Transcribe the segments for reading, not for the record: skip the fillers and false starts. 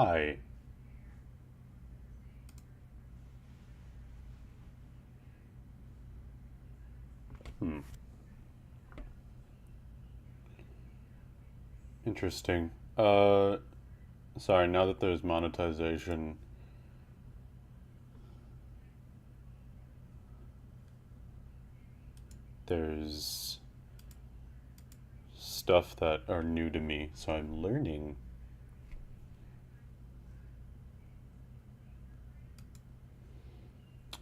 Hi. Hmm. Interesting. Sorry, now that there's monetization, there's stuff that are new to me, so I'm learning.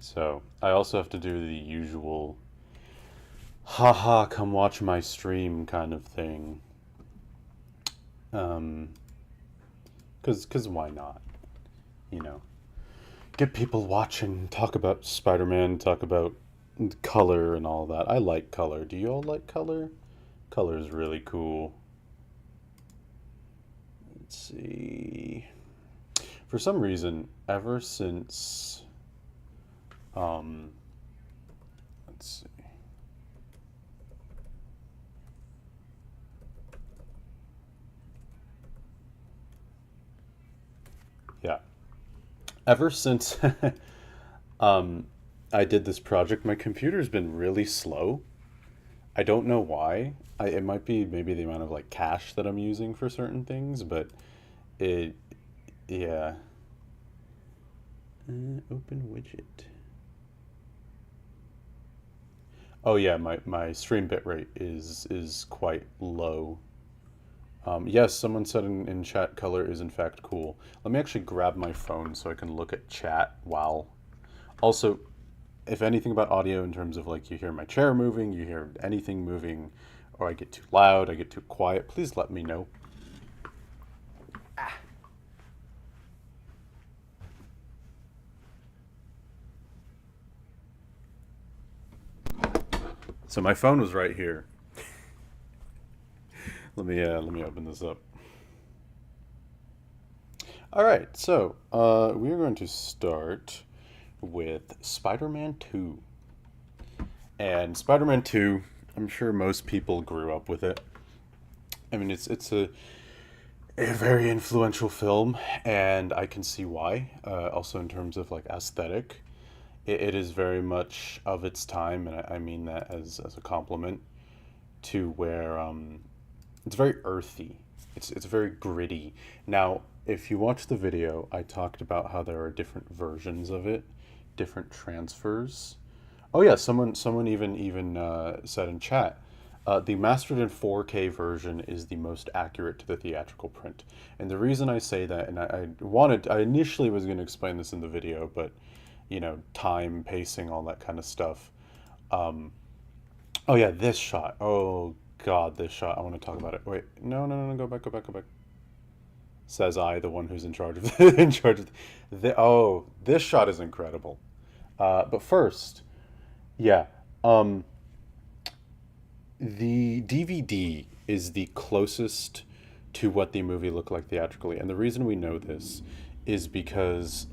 So, I also have to do the usual, haha, come watch my stream kind of thing. Um, cause why not? You know, get people watching, talk about Spider-Man, talk about color and all that. I like color. Do you all like color? Color is really cool. Let's see. For some reason, ever since, um, let's see. Yeah, ever since um, I did this project, my computer's been really slow. I don't know why. It might be maybe the amount of like cache that I'm using for certain things, but it, yeah. Open widget. Oh yeah, my stream bitrate is quite low. Yes, someone said in chat color is in fact cool. Let me actually grab my phone so I can look at chat while. Also, if anything about audio in terms of like you hear my chair moving, you hear anything moving, or I get too loud, I get too quiet, please let me know. So my phone was right here. Let me open this up. All right, so we are going to start with Spider-Man 2. And Spider-Man 2, I'm sure most people grew up with it. I mean, it's a very influential film, and I can see why. Also, in terms of like aesthetic, it is very much of its time, and I mean that as a compliment to where it's very earthy. It's very gritty. Now, if you watch the video, I talked about how there are different versions of it, different transfers. Oh yeah, someone even said in chat, the mastered in 4K version is the most accurate to the theatrical print. And the reason I say that, and I initially was going to explain this in the video, but you know, time, pacing, all that kind of stuff. Um, oh yeah, this shot. Oh God, this shot. I want to talk about it. Wait, no, go back, go back, go back. Says I, the one who's in charge of in charge of oh, this shot is incredible. But first, yeah. Um, the DVD is the closest to what the movie looked like theatrically. And the reason we know this is because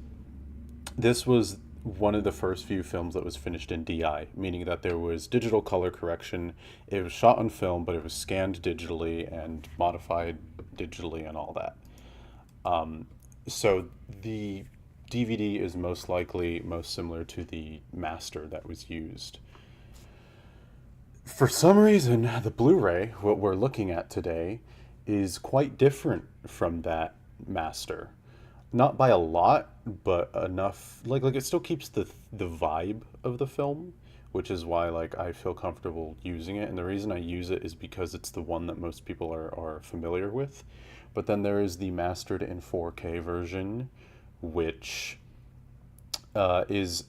this was one of the first few films that was finished in DI, meaning that there was digital color correction. It was shot on film, but it was scanned digitally and modified digitally and all that. So the DVD is most likely most similar to the master that was used. For some reason, the Blu-ray, what we're looking at today, is quite different from that master. Not by a lot, but enough. Like it still keeps the vibe of the film, which is why like I feel comfortable using it. And the reason I use it is because it's the one that most people are familiar with. But then there is the mastered in 4K version, which is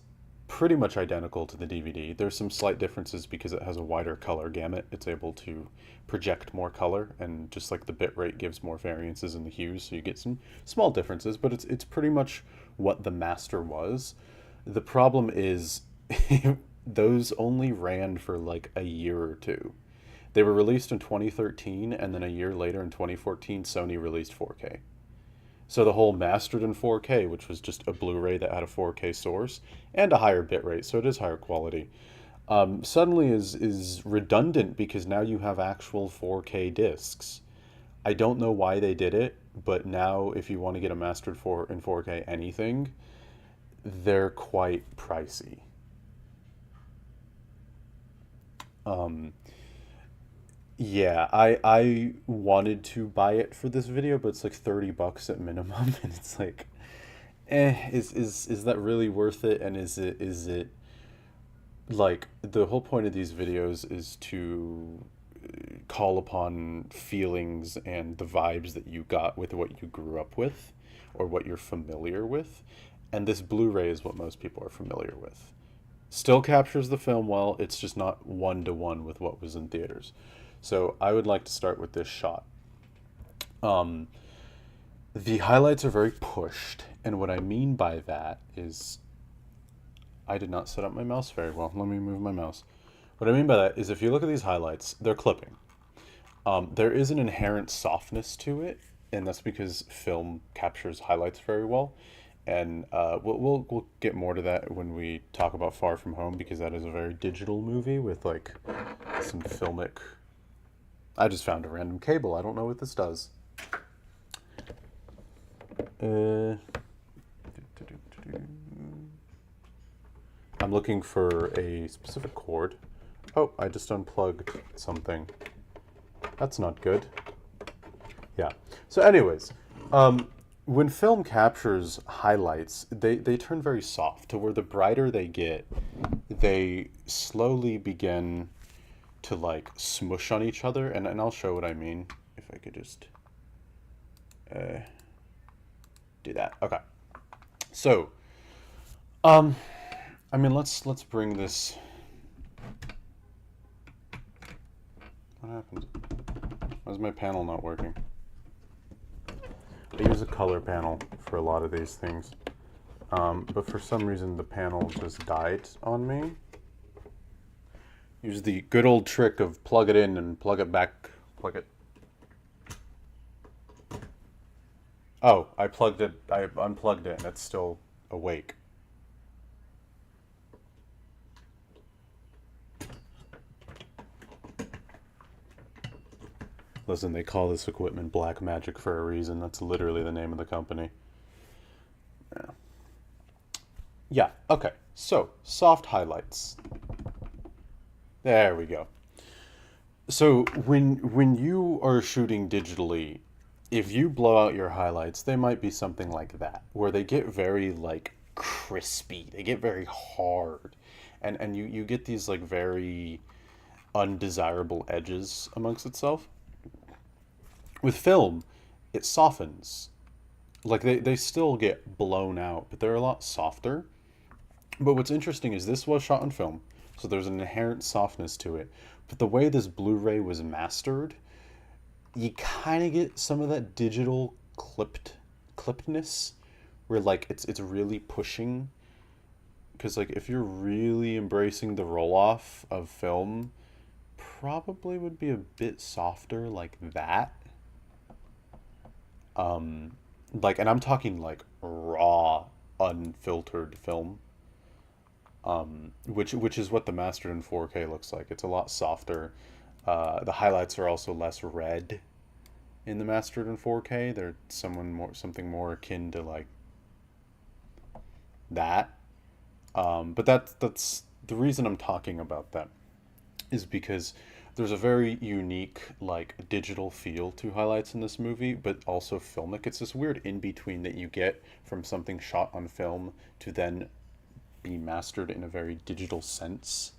pretty much identical to the DVD. There's some slight differences because it has a wider color gamut. It's able to project more color, and just like the bitrate gives more variances in the hues, so you get some small differences, but it's pretty much what the master was. The problem is those only ran for like a year or two. They were released in 2013, and then a year later in 2014, Sony released 4K. So the whole mastered in 4K, which was just a Blu-ray that had a 4K source and a higher bitrate, so it is higher quality, suddenly is redundant because now you have actual 4K discs. I don't know why they did it, but now if you want to get a mastered for in 4K anything, they're quite pricey. Um, yeah, I wanted to buy it for this video, but it's like 30 bucks at minimum, and it's like, is that really worth it? And is it like the whole point of these videos is to call upon feelings and the vibes that you got with what you grew up with or what you're familiar with. And this Blu-ray is what most people are familiar with. Still captures the film well, it's just not one to one with what was in theaters. So I would like to start with this shot. Um, the highlights are very pushed, and what I mean by that is I did not set up my mouse very well. Let me move my mouse. What I mean by that is if you look at these highlights, they're clipping. There is an inherent softness to it, and that's because film captures highlights very well. And we'll get more to that when we talk about Far From Home, because that is a very digital movie with like some filmic. I just found a random cable. I don't know what this does. I'm looking for a specific cord. Oh, I just unplugged something. That's not good. Yeah. So anyways, when film captures highlights, they turn very soft to where the brighter they get, they slowly begin to like smush on each other. And I'll show what I mean if I could just do that. Okay. So, I mean, let's bring this. What happened? Why is my panel not working? I use a color panel for a lot of these things, but for some reason the panel just died on me. Use the good old trick of plug it in and plug it back. Plug it. Oh, I plugged it. I unplugged it, and it's still awake. Listen, they call this equipment Black Magic for a reason. That's literally the name of the company. Yeah. Yeah, okay. So, soft highlights. There we go. So, when you are shooting digitally, if you blow out your highlights, they might be something like that, where they get very like crispy. They get very hard. And you get these like very undesirable edges amongst itself. With film, it softens. Like they still get blown out, but they're a lot softer. But what's interesting is this was shot on film, so there's an inherent softness to it. But the way this Blu-ray was mastered, you kind of get some of that digital clippedness, where like it's really pushing. Because like if you're really embracing the roll-off of film, probably would be a bit softer like that. Like, and I'm talking like raw, unfiltered film. Which is what the mastered in 4K looks like. It's a lot softer. The highlights are also less red in the mastered in 4K. They're something more akin to like that. But that's the reason I'm talking about that is because there's a very unique like digital feel to highlights in this movie, but also filmic. It's this weird in between that you get from something shot on film to then be mastered in a very digital sense.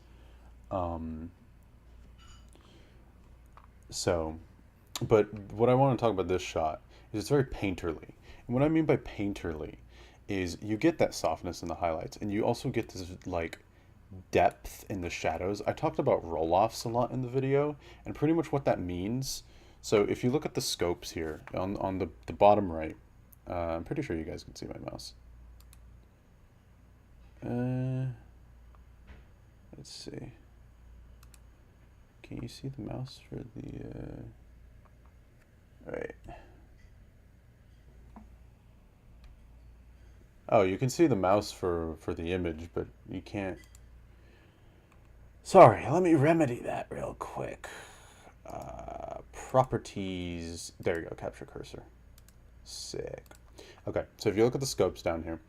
So, but what I want to talk about this shot is it's very painterly. And what I mean by painterly is you get that softness in the highlights, and you also get this like depth in the shadows. I talked about roll-offs a lot in the video, and pretty much what that means. So if you look at the scopes here on the bottom right, I'm pretty sure you guys can see my mouse. Let's see. Can you see the mouse for the? Right. Oh, you can see the mouse for the image, but you can't. Sorry, let me remedy that real quick. properties. There you go, capture cursor. Sick. Okay, so if you look at the scopes down here,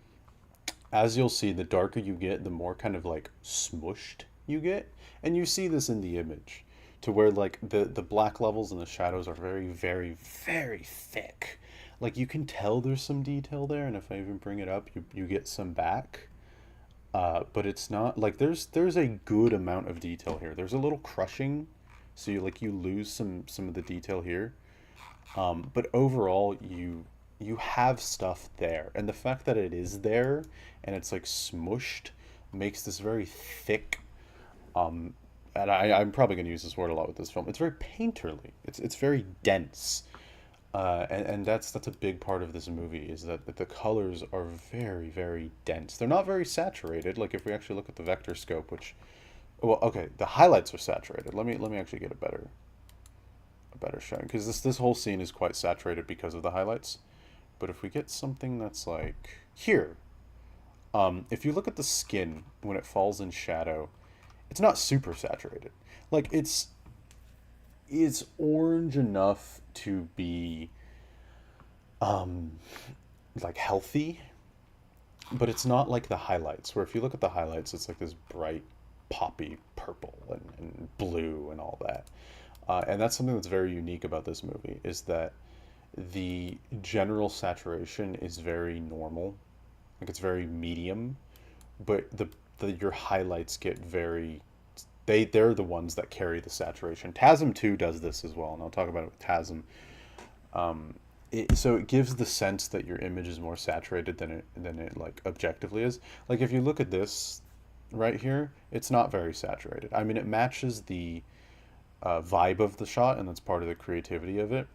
as you'll see, the darker you get, the more kind of like smushed you get. And you see this in the image to where like the black levels and the shadows are very, very, very thick. Like you can tell there's some detail there, and if I even bring it up, you get some back. But it's not like there's a good amount of detail here. There's a little crushing, so you lose some of the detail here. But overall, you have stuff there, and the fact that it is there and it's like smushed makes this very thick. And I'm probably going to use this word a lot with this film. It's very painterly. It's very dense, and that's a big part of this movie is that the colors are very, very dense. They're not very saturated. Like if we actually look at the vector scope, which, well, okay, the highlights are saturated. Let me actually get a better showing because this whole scene is quite saturated because of the highlights. But if we get something that's like here, if you look at the skin when it falls in shadow, it's not super saturated. Like it's orange enough to be um like healthy, but it's not like the highlights where if you look at the highlights it's like this bright poppy purple and blue and all that. And that's something that's very unique about this movie is that the general saturation is very normal, like it's very medium, but your highlights get very they're the ones that carry the saturation. TASM 2 does this as well, and I'll talk about it with TASM. So it gives the sense that your image is more saturated than it like objectively is. Like if you look at this right here, it's not very saturated. I mean, it matches the vibe of the shot, and that's part of the creativity of it.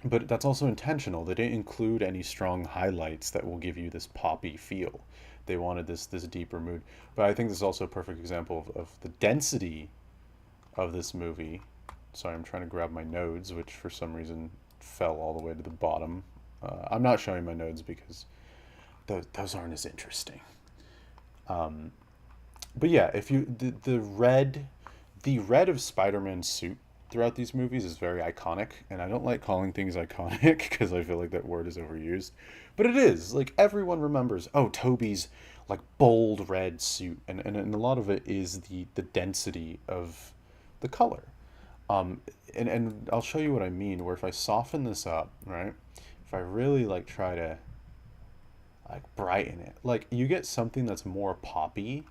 But that's also intentional. They didn't include any strong highlights that will give you this poppy feel. They wanted this deeper mood. But I think this is also a perfect example of the density of this movie. Sorry, I'm trying to grab my nodes, which for some reason fell all the way to the bottom. I'm not showing my nodes because those aren't as interesting. But yeah, if you the red of Spider-Man's suit throughout these movies is very iconic, and I don't like calling things iconic because I feel like that word is overused, but it is. Like everyone remembers, oh, Toby's like bold red suit, and a lot of it is the density of the color. And I'll show you what I mean. Where if I soften this up, right, if I really like try to like brighten it, like you get something that's more poppy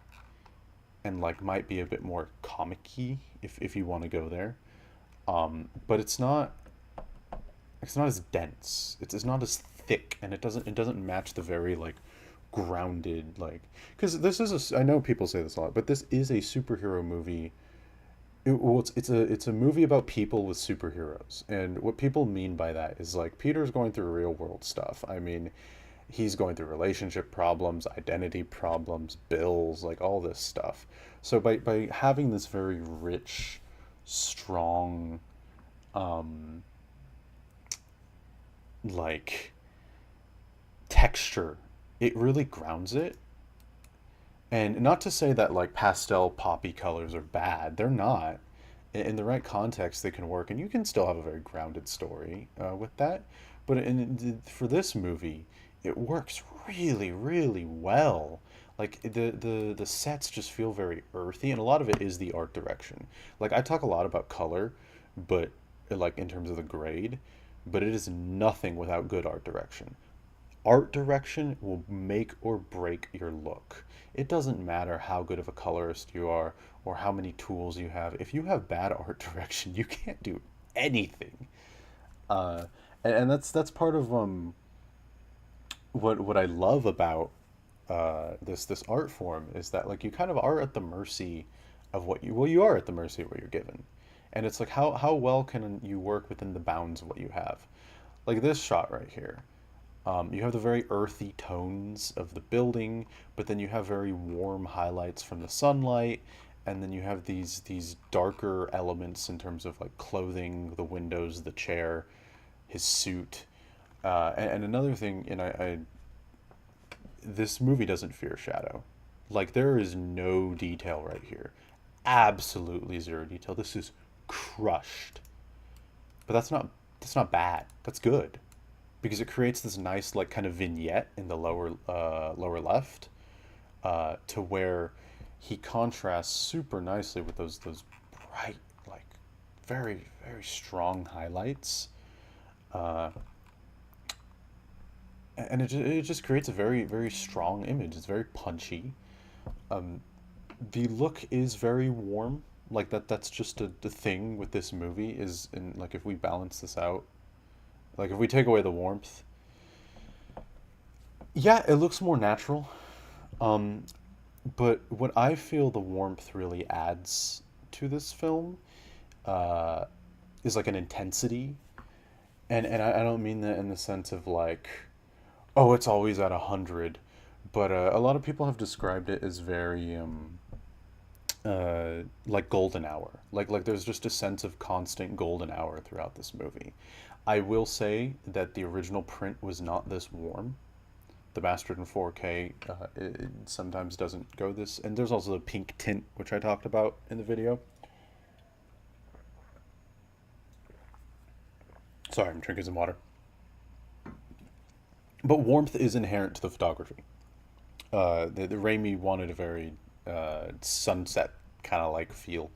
and like might be a bit more comic-y if you want to go there. But it's not as dense. It's not as thick, and it doesn't match the very like grounded like because this is I know people say this a lot, but this is a superhero movie. Well, it's a movie about people with superheroes, and what people mean by that is like Peter's going through real world stuff. I mean, he's going through relationship problems, identity problems, bills, like all this stuff. So by having this very rich, strong, um, like texture, it really grounds it. And not to say that like pastel poppy colors are bad, they're not. In the right context, they can work, and you can still have a very grounded story with that. But for this movie, it works really, really well. Like the sets just feel very earthy, and a lot of it is the art direction. Like I talk a lot about color, but like in terms of the grade, but it is nothing without good art direction. Art direction will make or break your look. It doesn't matter how good of a colorist you are or how many tools you have. If you have bad art direction, you can't do anything. Uh, and that's part of what I love about this art form is that like you kind of are at the mercy of what you are at the mercy of what you're given, and it's like how well can you work within the bounds of what you have. Like this shot right here, you have the very earthy tones of the building, but then you have very warm highlights from the sunlight, and then you have these darker elements in terms of like clothing, the windows, the chair, his suit, and another thing, and I this movie doesn't fear shadow. Like there is no detail right here, absolutely zero detail. This is crushed. but that's not bad. That's good because it creates this nice like kind of vignette in the lower left to where he contrasts super nicely with those bright like very strong highlights, uh, and it just creates a very strong image. It's very punchy. Um, the look is very warm. Like that's just the thing with this movie is in like if we balance this out, like if we take away the warmth, yeah, it looks more natural. Um, but what I feel the warmth really adds to this film uh, is like an intensity, and I don't mean that in the sense of like, oh, it's always at 100, but a lot of people have described it as very like golden hour. Like there's just a sense of constant golden hour throughout this movie. I will say that the original print was not this warm. The mastered in 4K it sometimes doesn't go this, and there's also the pink tint which I talked about in the video. Sorry, I'm drinking some water. But warmth is inherent to the photography. The Raimi wanted a very sunset kind of like feel.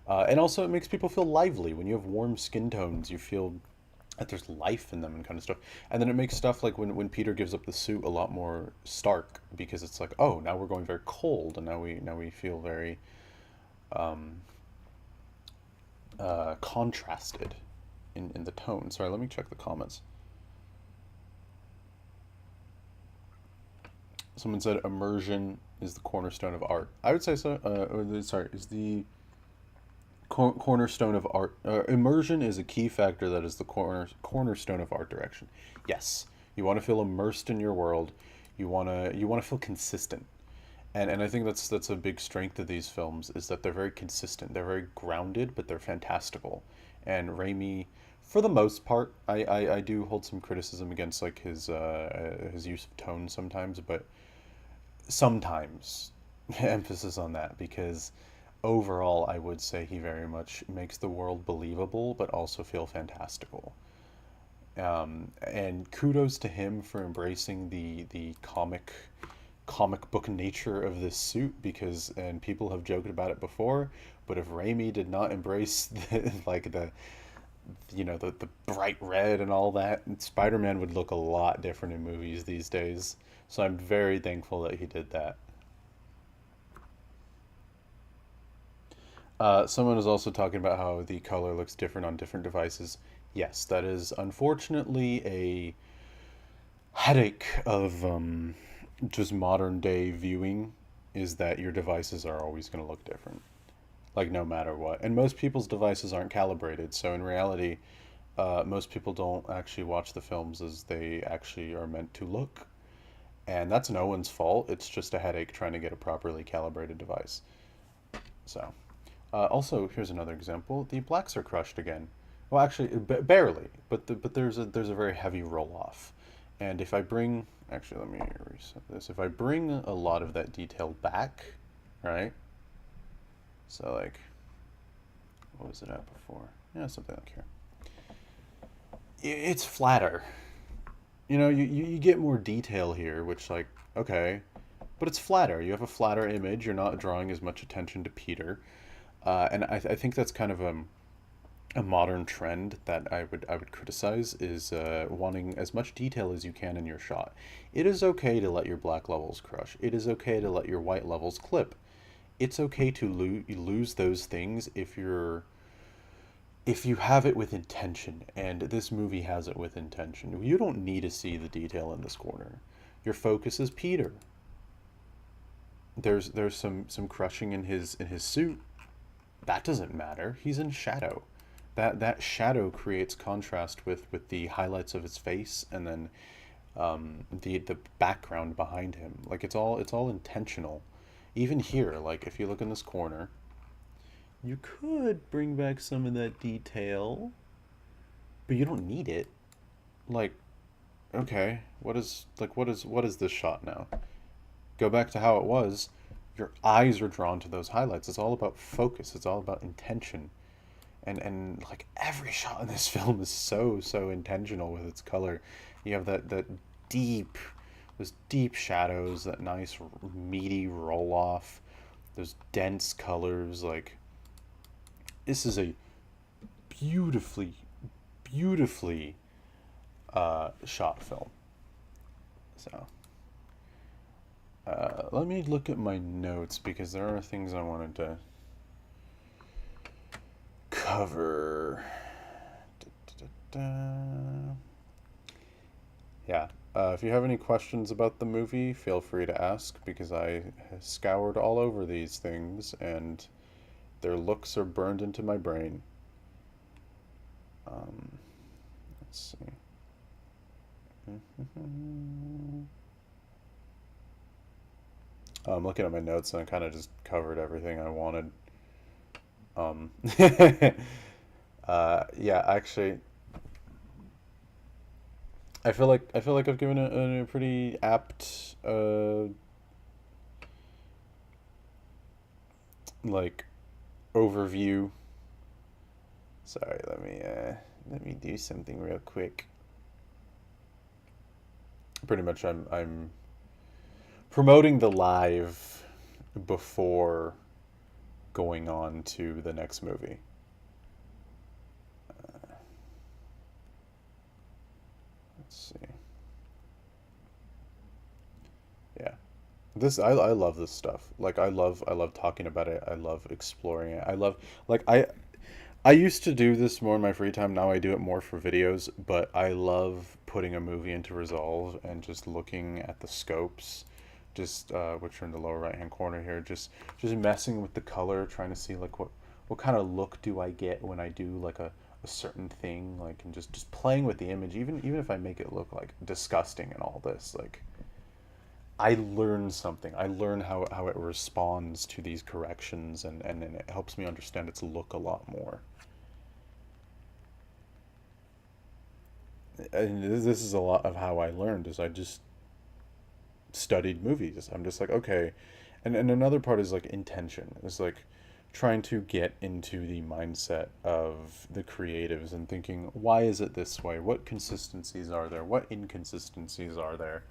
And also, it makes people feel lively. When you have warm skin tones, you feel that there's life in them and kind of stuff. And then it makes stuff like when Peter gives up the suit a lot more stark because it's like, oh, now we're going very cold, and now we feel very contrasted in the tone. Sorry, let me check the comments. Someone said immersion is the cornerstone of art. I would say so. Sorry, is the cornerstone of art. Immersion is a key factor that is the cornerstone of art direction. Yes, you want to feel immersed in your world. You want to feel consistent, and I think that's a big strength of these films is that they're very consistent. They're very grounded, but they're fantastical. And Raimi, for the most part, I do hold some criticism against like his use of tone sometimes, but sometimes emphasis on that because overall I would say he very much makes the world believable but also feel fantastical. And kudos to him for embracing the comic book nature of this suit because and people have joked about it before, but if Raimi did not embrace like the bright red and all that, Spider-Man would look a lot different in movies these days. So I'm very thankful that he did that. Someone is also talking about how the color looks different on different devices. Yes, that is unfortunately a headache of just modern day viewing, is that your devices are always going to look different, like no matter what. And most people's devices aren't calibrated, so in reality, most people don't actually watch the films as they actually are meant to look. And that's no one's fault. It's just a headache trying to get a properly calibrated device. So, also here's another example. The blacks are crushed again. Well, actually, barely, but there's a very heavy roll off. And if I bring, actually, let me reset this. If I bring a lot of that detail back, right? So like, what was it at before? Yeah, something like here. It's flatter. You get more detail here, which like, okay, but it's flatter. You have a flatter image. You're not drawing as much attention to Peter, and I think that's kind of a modern trend that I would criticize is wanting as much detail as you can in your shot. It is okay to let your black levels crush. It is okay to let your white levels clip. It's okay to lose those things if you have it with intention, and this movie has it with intention. You don't need to see the detail in this corner. Your focus is Peter. There's some crushing in his suit. That doesn't matter. He's in shadow. That shadow creates contrast with the highlights of his face, and then the background behind him. Like it's all intentional. Even here, like if you look in this corner, you could bring back some of that detail, but you don't need it. Like, okay, what is this shot now? Go back to how it was. Your eyes are drawn to those highlights. It's all about focus. It's all about intention. and like every shot in this film is so intentional with its color. You have that deep, those deep shadows, that nice meaty roll off, those dense colors. Like, this is a beautifully, beautifully shot film. So let me look at my notes because there are things I wanted to cover. Yeah. If you have any questions about the movie, feel free to ask because I scoured all over these things and their looks are burned into my brain. Let's see. I'm looking at my notes and I kind of just covered everything I wanted. Um, yeah, actually, I feel like I've given a pretty apt like overview. Sorry, let me do something real quick. Pretty much, I'm promoting the live before going on to the next movie. Let's see. Yeah. I love this stuff. Like I love talking about it. I love exploring it. I love like I used to do this more in my free time. Now I do it more for videos, but I love putting a movie into Resolve and just looking at the scopes, just which are in the lower right hand corner here, just messing with the color, trying to see like what kind of look do I get when I do like a certain thing, like, and just playing with the image, even if I make it look like disgusting and all this, like I learn something. I learn how it responds to these corrections, and then it helps me understand its look a lot more. And this is a lot of how I learned is I just studied movies. I'm just like, okay. And another part is like intention. It's like trying to get into the mindset of the creatives and thinking, why is it this way? What consistencies are there? What inconsistencies are there?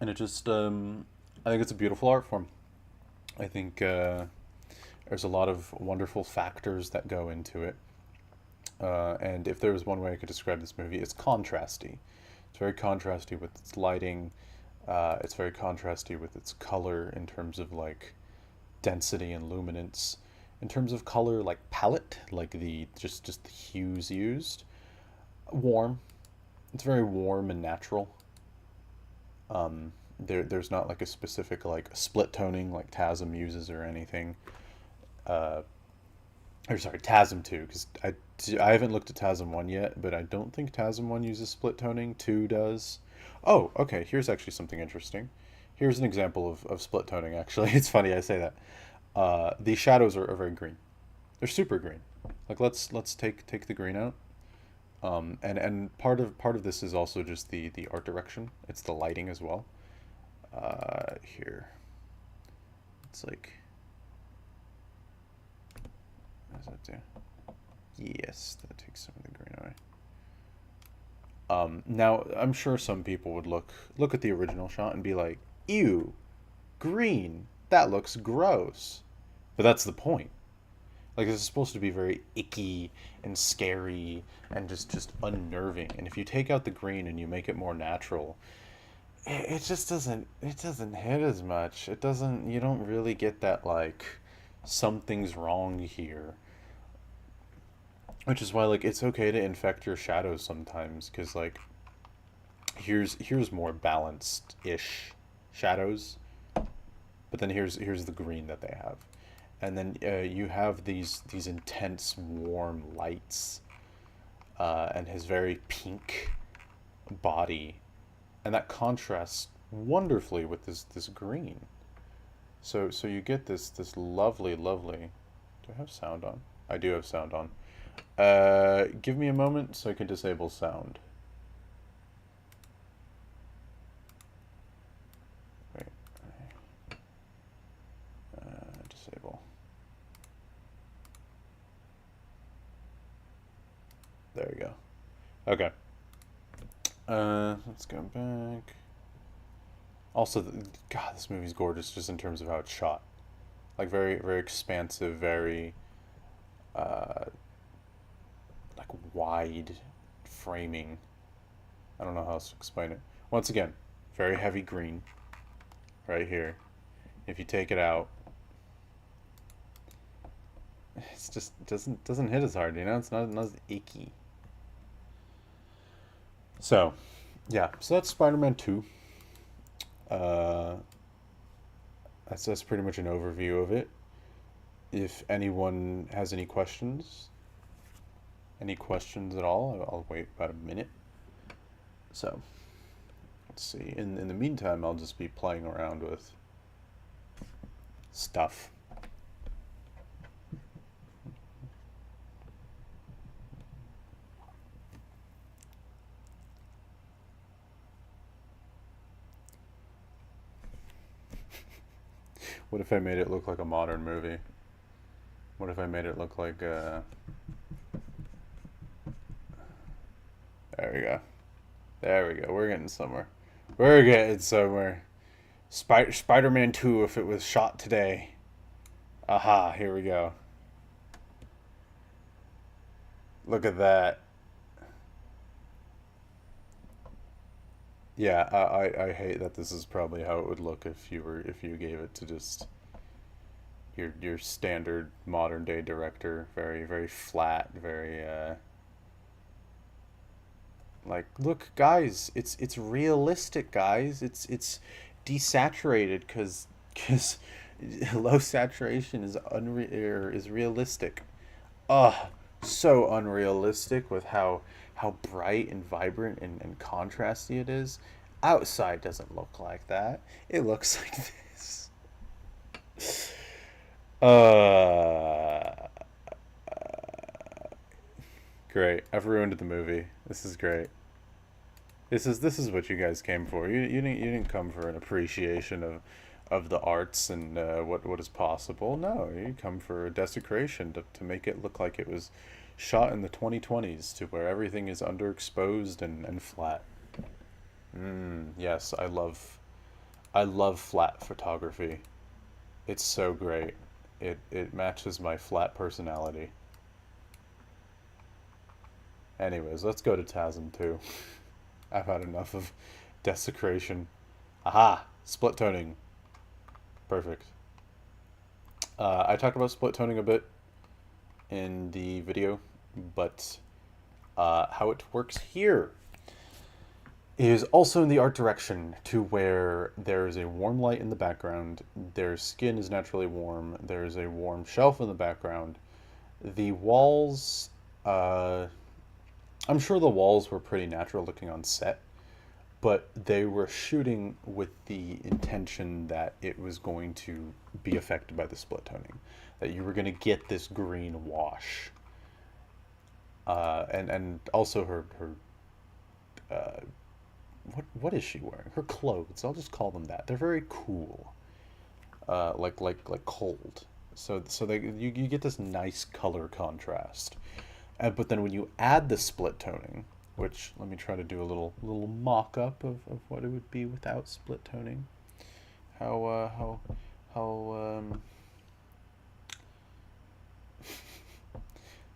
And it just, I think it's a beautiful art form. I think there's a lot of wonderful factors that go into it. And if there was one way I could describe this movie, it's contrasty. It's very contrasty with its lighting. It's very contrasty with its color in terms of like density and luminance. In terms of color, like palette, like the just the hues used. Warm. It's very warm and natural. There's not like a specific like split toning like TASM uses or anything. Uh, or sorry, TASM 2, because I haven't looked at TASM 1 yet, but I don't think TASM 1 uses split toning. 2 does. Oh, okay, here's actually something interesting. Here's an example of split toning, actually. It's funny I say that. These shadows are very green. They're super green. Like let's take the green out. And part of this is also just the art direction. It's the lighting as well. Here. It's like, what does that do? Yes, that takes some of the green away. Now I'm sure some people would look at the original shot and be like, "Ew, green. That looks gross." But that's the point. Like, this is supposed to be very icky and scary and just unnerving. And if you take out the green and you make it more natural, it just doesn't hit as much. It doesn't. You don't really get that like something's wrong here. Which is why like it's okay to infect your shadows sometimes, because like here's more balanced ish shadows, but then here's the green that they have, and then you have these intense warm lights, and his very pink body, and that contrasts wonderfully with this green. So you get this lovely. Do I have sound on? I do have sound on. Give me a moment so I can disable sound. Wait. There you go. Okay. Let's go back. Also, God, this movie's gorgeous just in terms of how it's shot. Like very, very expansive, very, uh, like wide framing. I don't know how else to explain it. Once again, very heavy green right here. If you take it out, it's just doesn't hit as hard, you know? It's not as icky. So, yeah. So that's Spider-Man 2. Uh, that's pretty much an overview of it. If anyone has any questions at all, I'll wait about a minute. So, let's see. In the meantime, I'll just be playing around with stuff. What if I made it look like a modern movie? What if I made it look like there we go. There we go. We're getting somewhere. We're getting somewhere. Spider-Man 2 if it was shot today. Aha, here we go. Look at that. Yeah, I hate that this is probably how it would look if you gave it to just your standard modern day director. Very, very flat, very like, look, guys, it's realistic, guys. It's desaturated because low saturation is is realistic. Ugh, so unrealistic with how bright and vibrant and contrasty it is. Outside doesn't look like that. It looks like this. Uh, Great. I've ruined the movie. This is great. This is what you guys came for. You didn't come for an appreciation of the arts and what is possible. No, you come for a desecration to make it look like it was shot in the 2020s to where everything is underexposed and flat. Yes, I love flat photography. It's so great. It matches my flat personality. Anyways, let's go to TASM 2. I've had enough of desecration. Aha! Split toning. Perfect. I talked about split toning a bit in the video, but how it works here is also in the art direction to where there's a warm light in the background, their skin is naturally warm, there's a warm shelf in the background. The walls, I'm sure the walls were pretty natural looking on set, but they were shooting with the intention that it was going to be affected by the split toning, that you were going to get this green wash. And also her what is she wearing? Her clothes. I'll just call them that. They're very cool. Like cold. So you get this nice color contrast. But then when you add the split toning, which let me try to do a little mock up of what it would be without split toning. How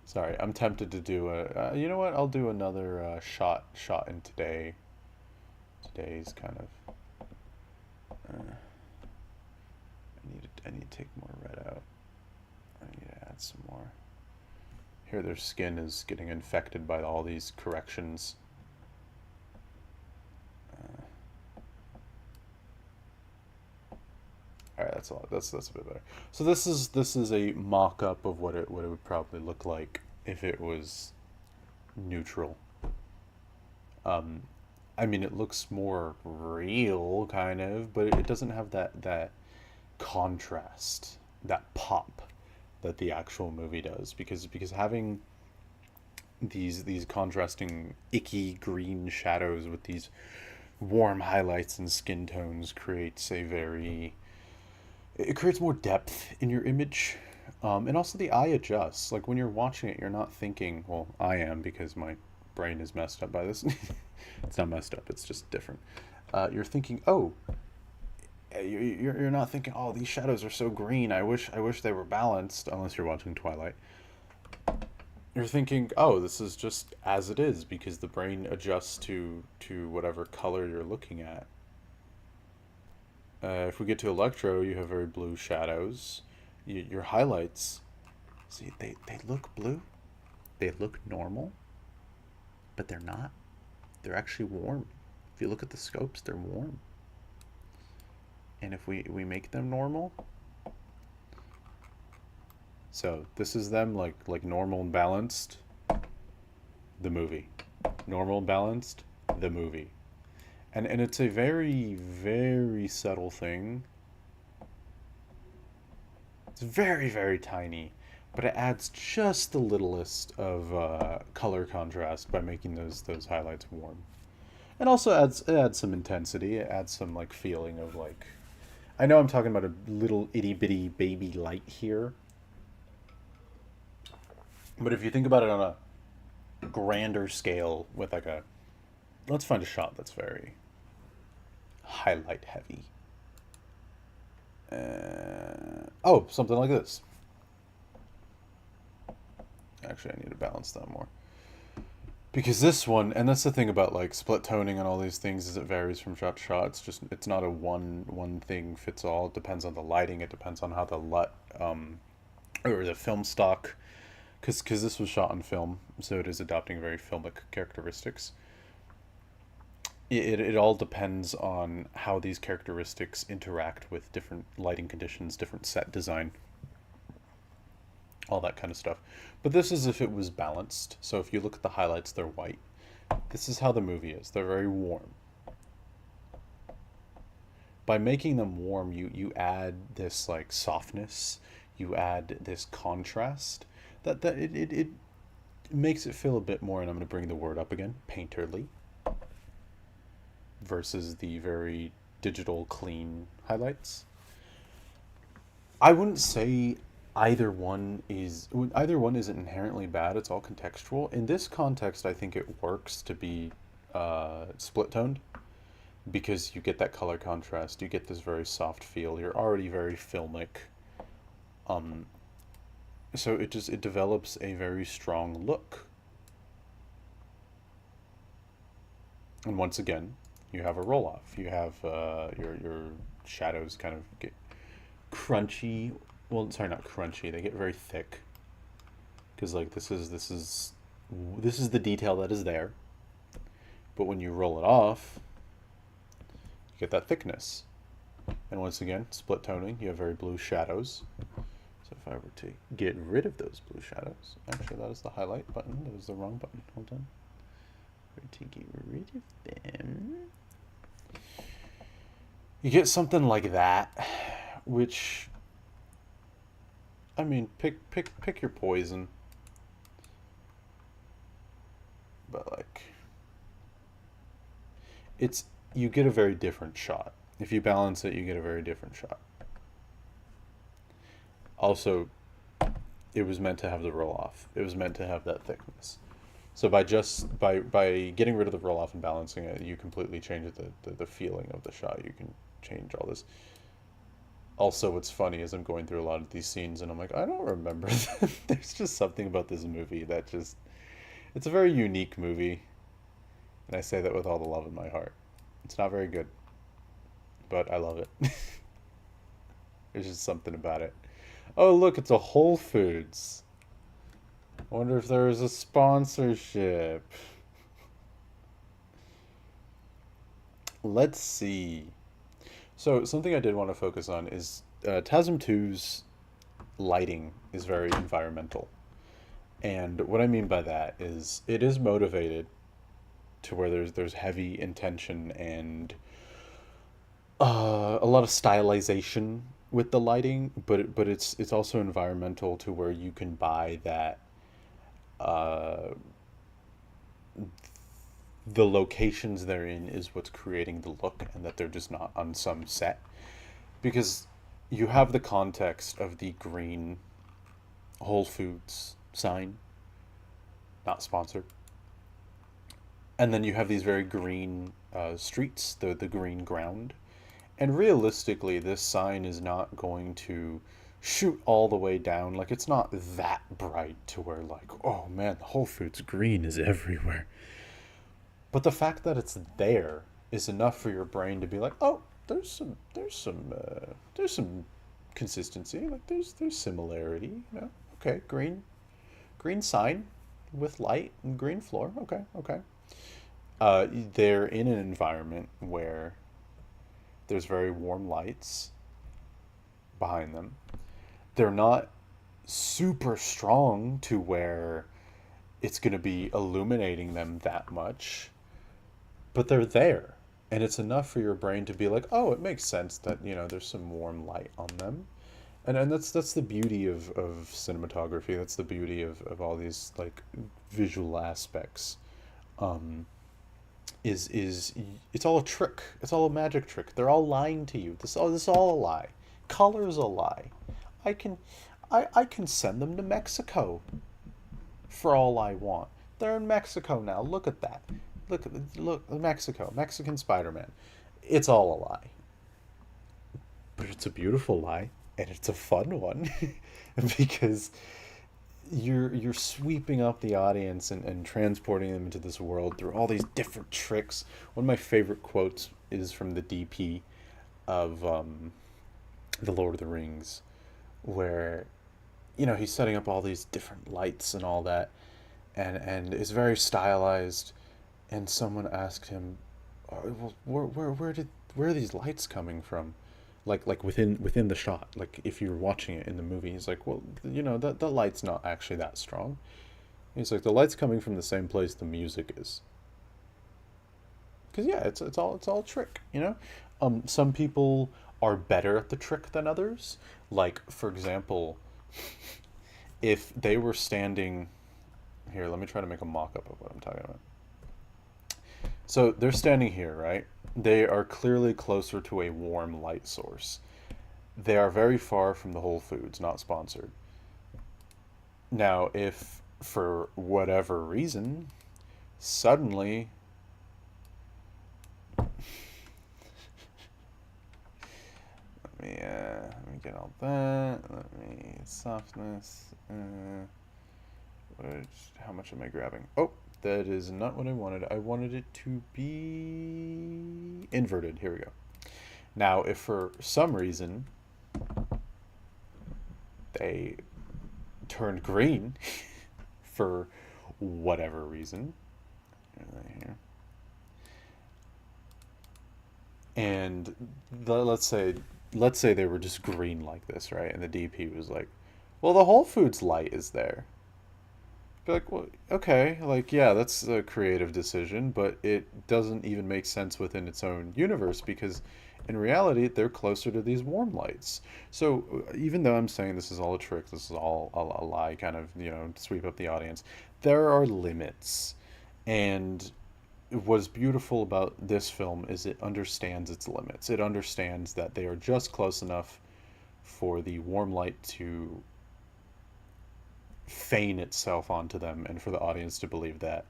Sorry, I'm tempted to do a. You know what? I'll do another shot in today's kind of. I need to take more red out. I need to add some more. Here, their skin is getting infected by all these corrections. All right, that's all. That's a bit better. So this is a mock-up of what it would probably look like if it was neutral. I mean, it looks more real, kind of, but it doesn't have that contrast, that pop that the actual movie does. Because having these contrasting icky green shadows with these warm highlights and skin tones creates a very it creates more depth in your image. And also the eye adjusts. Like when you're watching it, you're not thinking, well, I am because my brain is messed up by this. It's not messed up, it's just different. You're thinking, oh, you're not thinking, oh, these shadows are so green. I wish they were balanced. Unless you're watching Twilight, you're thinking, oh, this is just as it is because the brain adjusts to whatever color you're looking at. If we get to Electro, you have very blue shadows. Your highlights, see, they look blue. They look normal, but they're not. They're actually warm. If you look at the scopes, they're warm. And if we make them normal, so this is them like normal and balanced, the movie. Normal and balanced, the movie. And it's a very, very subtle thing. It's very, very tiny, but it adds just the littlest of color contrast by making those highlights warm. It also adds some intensity. It adds some like feeling of like. I know I'm talking about a little itty bitty baby light here, but if you think about it on a grander scale with like a, let's find a shot that's very highlight heavy. Oh, something like this. Actually, I need to balance that more. Because this one, and that's the thing about like split toning and all these things, is it varies from shot to shot. It's not a one thing fits all. It depends on the lighting. It depends on how the or the film stock, because this was shot on film, so it is adopting very filmic characteristics. It all depends on how these characteristics interact with different lighting conditions, different set design, all that kind of stuff. But this is if it was balanced. So if you look at the highlights, they're white. This is how the movie is. They're very warm. By making them warm, you add this like softness, you add this contrast that it makes it feel a bit more, and I'm going to bring the word up again, painterly, versus the very digital clean highlights. I wouldn't say either one isn't inherently bad. It's all contextual. In this context, I think it works to be split toned because you get that color contrast. You get this very soft feel. You're already very filmic. Um, so it develops a very strong look. And once again, you have a roll off. You have your shadows kind of get crunchy. Well, sorry, not crunchy. They get very thick because like this is the detail that is there. But when you roll it off, you get that thickness. And once again, split toning. You have very blue shadows. So if I were to get rid of those blue shadows, actually that is the highlight button. That was the wrong button. Hold on. To get rid of them, you get something like that, which, I mean, pick your poison, but like, it's, you get a very different shot. If you balance it, you get a very different shot. Also, it was meant to have the roll off. It was meant to have that thickness. So by getting rid of the roll off and balancing it, you completely change the feeling of the shot. You can change all this. Also, what's funny is I'm going through a lot of these scenes and I'm like, I don't remember them. There's just something about this movie that just, it's a very unique movie. And I say that with all the love in my heart. It's not very good, but I love it. There's just something about it. Oh, look, it's a Whole Foods. I wonder if there is a sponsorship. Let's see. So something I did want to focus on is TASM 2's lighting is very environmental. And what I mean by that is it is motivated to where there's heavy intention and a lot of stylization with the lighting, but it's also environmental to where you can buy that uh, the locations they're in is what's creating the look, and that they're just not on some set because you have the context of the green Whole Foods sign, not sponsored. And then you have these very green streets, the green ground. And realistically, this sign is not going to shoot all the way down. Like, it's not that bright to where, like, oh man, the Whole Foods green is everywhere. But the fact that it's there is enough for your brain to be like, oh, there's some consistency. Like, there's similarity. You know, okay, green sign with light and green floor. Okay, okay. They're in an environment where there's very warm lights behind them. They're not super strong to where it's going to be illuminating them that much, but they're there. And it's enough for your brain to be like, oh, it makes sense that, there's some warm light on them. And that's the beauty of cinematography. That's the beauty of all these like visual aspects. Um, is it's all a trick. It's all a magic trick. They're all lying to you. This is all a lie. Color's a lie. I can I can send them to Mexico for all I want. They're in Mexico now. Look at that. Look Mexico. Mexican Spider-Man. It's all a lie. But it's a beautiful lie and it's a fun one because you're sweeping up the audience and transporting them into this world through all these different tricks. One of my favorite quotes is from the DP of The Lord of the Rings, where he's setting up all these different lights and all that, and is very stylized. And someone asked him, well, where are these lights coming from? Like within the shot, like if you're watching it in the movie. He's like, well, the light's not actually that strong. He's like, the light's coming from the same place the music is. Because yeah, it's all a trick. Some people are better at the trick than others. Like, for example, if they were standing here, let me try to make a mock-up of what I'm talking about. So they're standing here, right? They are clearly closer to a warm light source. They are very far from the Whole Foods, not sponsored. Now, if for whatever reason, suddenly let me get all that. Let me softness. How much am I grabbing? Oh, that is not what I wanted. I wanted it to be inverted. Here we go. Now, if for some reason they turned green for whatever reason, here, and let's say they were just green like this, right? And the DP was like, "Well, the Whole Foods light is there." Be like, well, okay, like, yeah, that's a creative decision, but it doesn't even make sense within its own universe because in reality, they're closer to these warm lights. So even though I'm saying this is all a trick, this is all a lie, kind of, to sweep up the audience, there are limits. And what's beautiful about this film is it understands its limits. It understands that they are just close enough for the warm light to feign itself onto them and for the audience to believe that,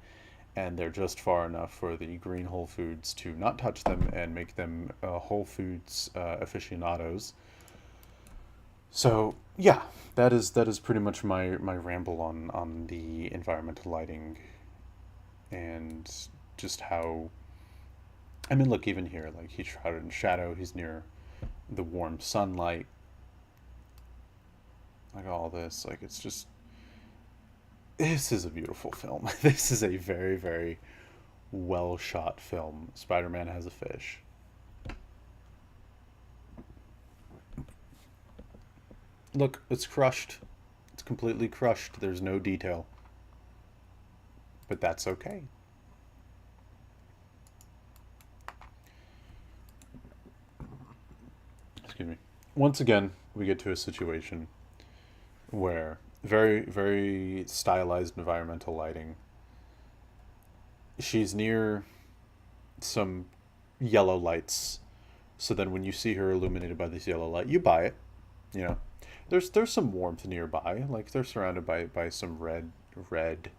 and they're just far enough for the green Whole Foods to not touch them and make them Whole Foods aficionados. So yeah, that is pretty much my ramble on the environmental lighting and just how, I mean, look, even here, like, he's shrouded in shadow, he's near the warm sunlight, like all this, like, it's just, this is a beautiful film. This is a very, very well shot film. Spider-Man has a fish. Look, it's crushed. It's completely crushed. There's no detail. But that's okay. Excuse me. Once again, we get to a situation where very, very stylized environmental lighting. She's near some yellow lights. So then when you see her illuminated by this yellow light, you buy it, you know. there's some warmth nearby. Like they're surrounded by some red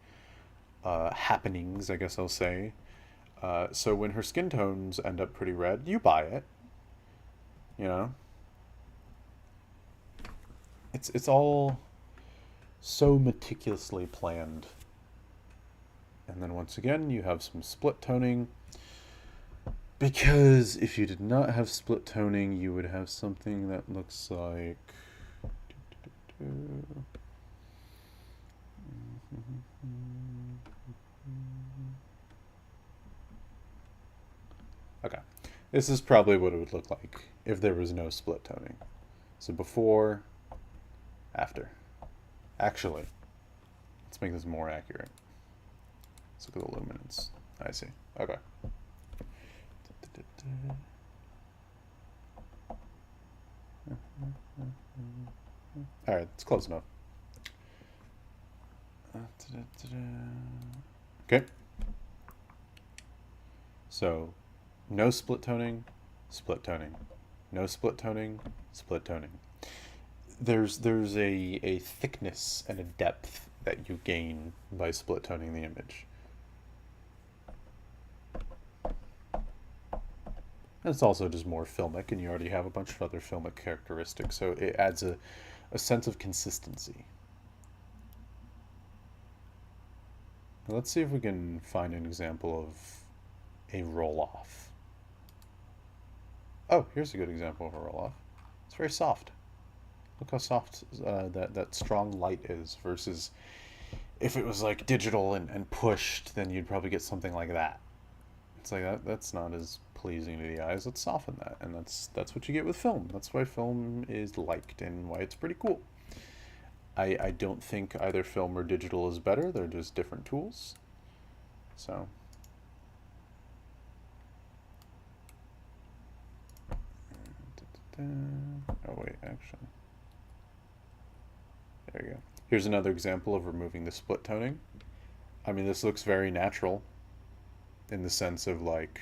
happenings, I guess I'll say. So when her skin tones end up pretty red, you buy it. You know, it's all so meticulously planned. And then once again, you have some split toning. Because if you did not have split toning, you would have something that looks like... Okay. This is probably what it would look like if there was no split toning. So before, after. Actually, let's make this more accurate. Let's look at the luminance. I see. Okay. All right, it's close enough. Okay. So, no split toning, split toning. No split toning, split toning. There's a thickness and a depth that you gain by split toning the image. It's also just more filmic, and you already have a bunch of other filmic characteristics, so it adds a sense of consistency. Now let's see if we can find an example of a roll-off. Oh, here's a good example of a roll-off. It's very soft. Look how soft that strong light is versus if it was like digital and pushed, then you'd probably get something like that. It's like that's not as pleasing to the eyes. Let's soften that, and that's what you get with film. That's why film is liked and why it's pretty cool. I don't think either film or digital is better. They're just different tools. So. Oh wait, actually. There you go. Here's another example of removing the split toning. I mean, this looks very natural in the sense of like,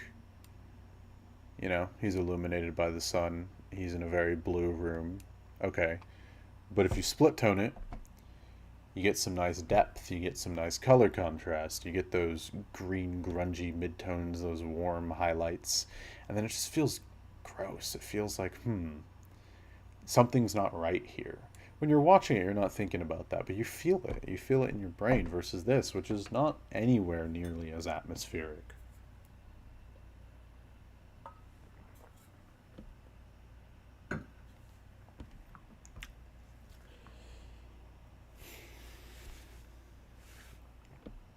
you know, he's illuminated by the sun. He's in a very blue room. Okay. But if you split tone it, you get some nice depth. You get some nice color contrast. You get those green, grungy midtones, those warm highlights. And then it just feels gross. It feels like, something's not right here. When you're watching it, you're not thinking about that, but you feel it. You feel it in your brain versus this, which is not anywhere nearly as atmospheric.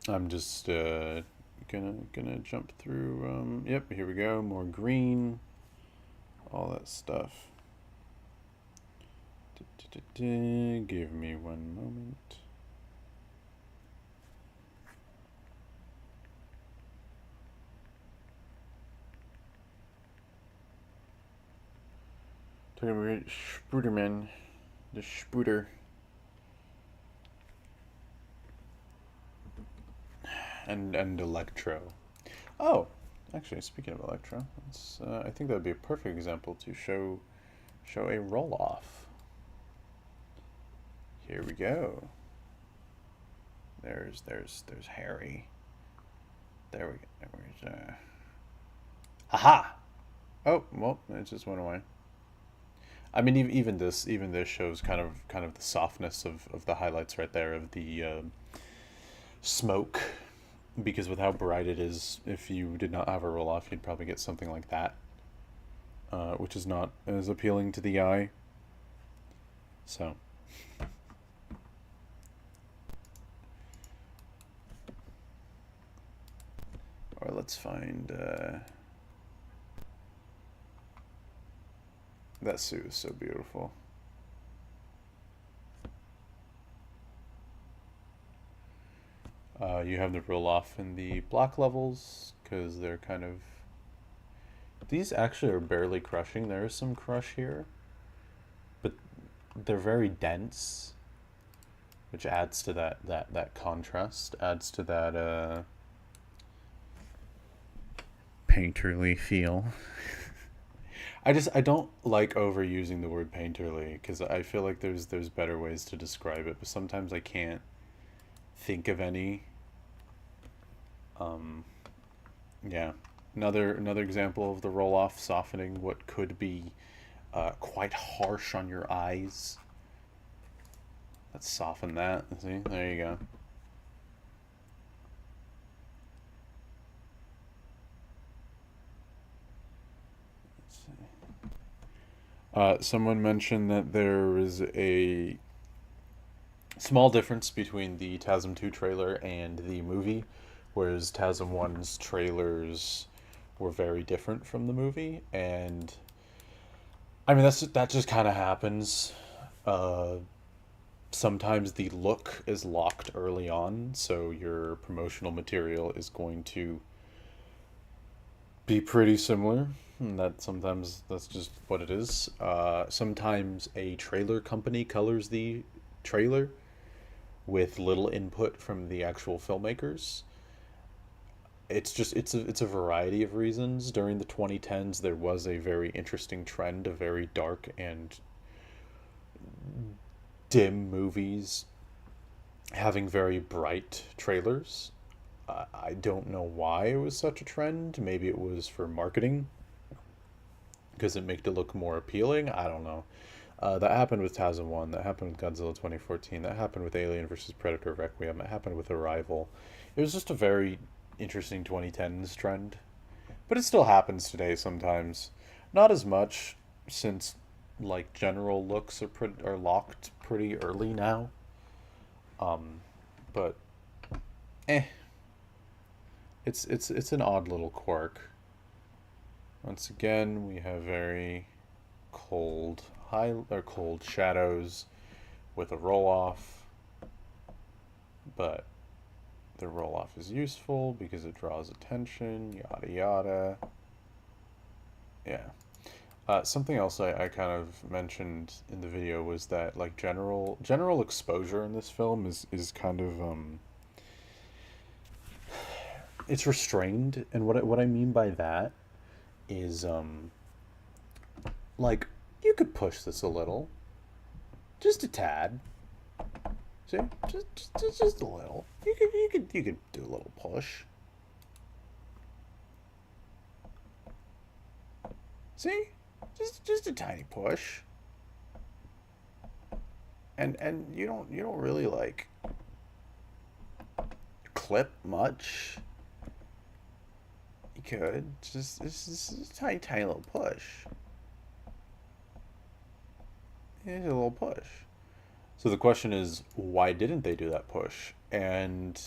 I'm just gonna jump through. Yep, here we go. More green, all that stuff. Give me one moment. Talking about Spooderman, the Spooder. And Electro. Oh, actually, speaking of Electro, I think that would be a perfect example to show a roll-off. Here we go. There's Harry. There we go. Where's aha! Oh, well, it just went away. I mean, even this shows kind of the softness of the highlights right there of the smoke. Because with how bright it is, if you did not have a roll-off, you'd probably get something like that, which is not as appealing to the eye. So. Or let's find... that suit is so beautiful. You have the roll-off in the block levels, because they're kind of... These actually are barely crushing. There is some crush here, but they're very dense, which adds to that contrast, adds to that painterly feel. I don't like overusing the word painterly because I feel like there's better ways to describe it, but sometimes I can't think of any. Um, yeah. Another example of the roll off softening what could be quite harsh on your eyes. Let's soften that. See, there you go. Someone mentioned that there is a small difference between the TASM 2 trailer and the movie, whereas TASM 1's trailers were very different from the movie, and I mean that just kind of happens. Uh, Sometimes the look is locked early on, so your promotional material is going to be pretty similar. And that sometimes that's just what it is. Sometimes a trailer company colors the trailer with little input from the actual filmmakers. It's a variety of reasons. During the 2010s, there was a very interesting trend of very dark and dim movies having very bright trailers. I don't know why it was such a trend. Maybe it was for marketing because it made it look more appealing. I don't know. That happened with TASM 1. That happened with Godzilla 2014. That happened with Alien vs. Predator Requiem. It happened with Arrival. It was just a very interesting 2010s trend. But it still happens today sometimes. Not as much since like general looks are locked pretty early now. Um, but eh, it's an odd little quirk. Once again, we have very cold shadows with a roll off, but the roll off is useful because it draws attention, yada yada. Yeah. Something else I kind of mentioned in the video was that like general exposure in this film is kind of it's restrained, and what I mean by that is like you could push this a little, just a tad. See, just a little. You could do a little push. See, just a tiny push, and you don't really like clip much. You could just a tiny little push. Here's a little push. So the question is, why didn't they do that push? And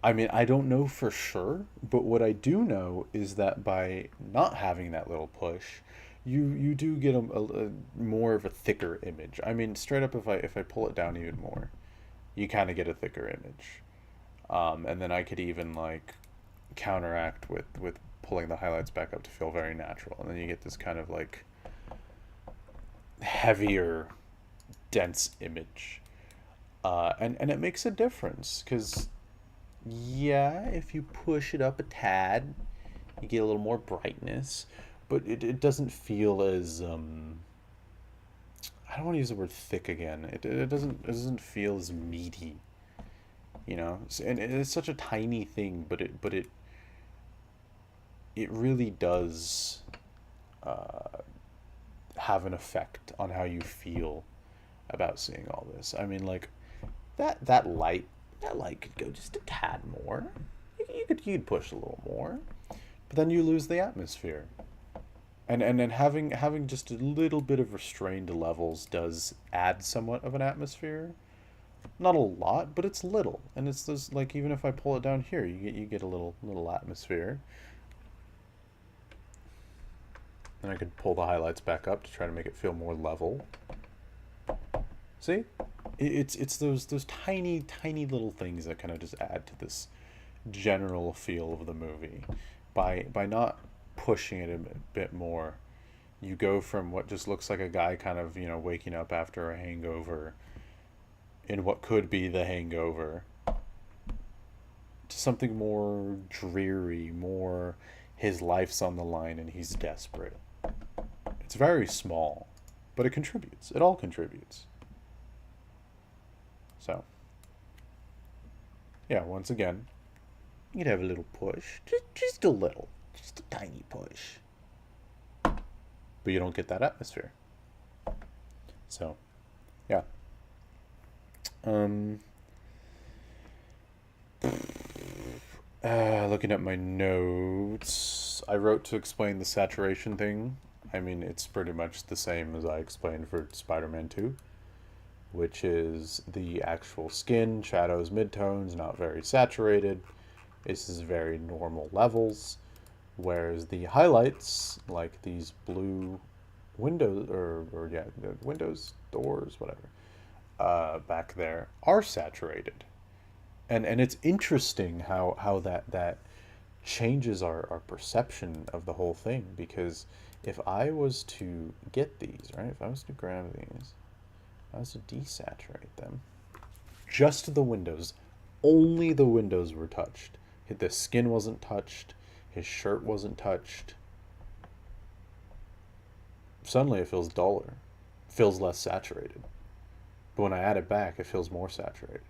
I mean, I don't know for sure, but what I do know is that by not having that little push, you do get a more of a thicker image. I mean, straight up, if I pull it down even more, you kind of get a thicker image. And then I could even like counteract with pulling the highlights back up to feel very natural, and then you get this kind of like heavier, dense image. And it makes a difference because yeah, if you push it up a tad, you get a little more brightness, but it doesn't feel as I don't want to use the word thick again. It doesn't feel as meaty, you know. And it's such a tiny thing, but it really does have an effect on how you feel about seeing all this. I mean, like that light could go just a tad more. You could push a little more, but then you lose the atmosphere. And then having just a little bit of restrained levels does add somewhat of an atmosphere. Not a lot, but it's little, and it's this like even if I pull it down here, you get a little atmosphere. And I could pull the highlights back up to try to make it feel more level. See, it's those tiny little things that kind of just add to this general feel of the movie. By not pushing it a bit more, you go from what just looks like a guy kind of waking up after a hangover in what could be the hangover to something more dreary, more his life's on the line and he's desperate. It's very small, but it contributes. It all contributes. So, yeah, once again, you'd have a little push. Just a little. Just a tiny push. But you don't get that atmosphere. So, yeah. Um, Looking at my notes, I wrote to explain the saturation thing. I mean, it's pretty much the same as I explained for Spider-Man 2, which is the actual skin, shadows, midtones, not very saturated. This is very normal levels, whereas the highlights, like these blue windows, or yeah, the windows, doors, whatever, back there, are saturated. And it's interesting how that changes our perception of the whole thing, because if I was to get these, right, if I was to grab these, if I was to desaturate them, just the windows, only the windows were touched. The skin wasn't touched, his shirt wasn't touched. Suddenly it feels duller, feels less saturated. But when I add it back, it feels more saturated.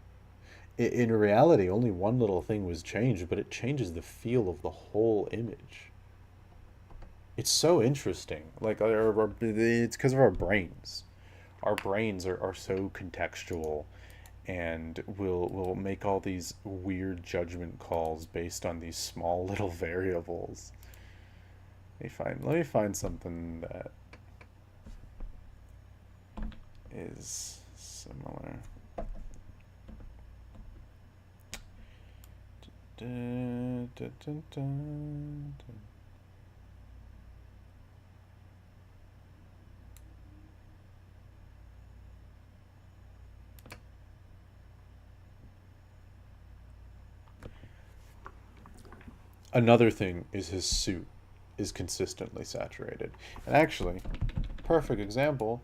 In reality, only one little thing was changed, but it changes the feel of the whole image. It's so interesting. Like, it's because of our brains. Our brains are so contextual, and will make all these weird judgment calls based on these small little variables. Let me find something that is similar. Dun, dun, dun, dun, dun. Another thing is his suit is consistently saturated. And actually, perfect example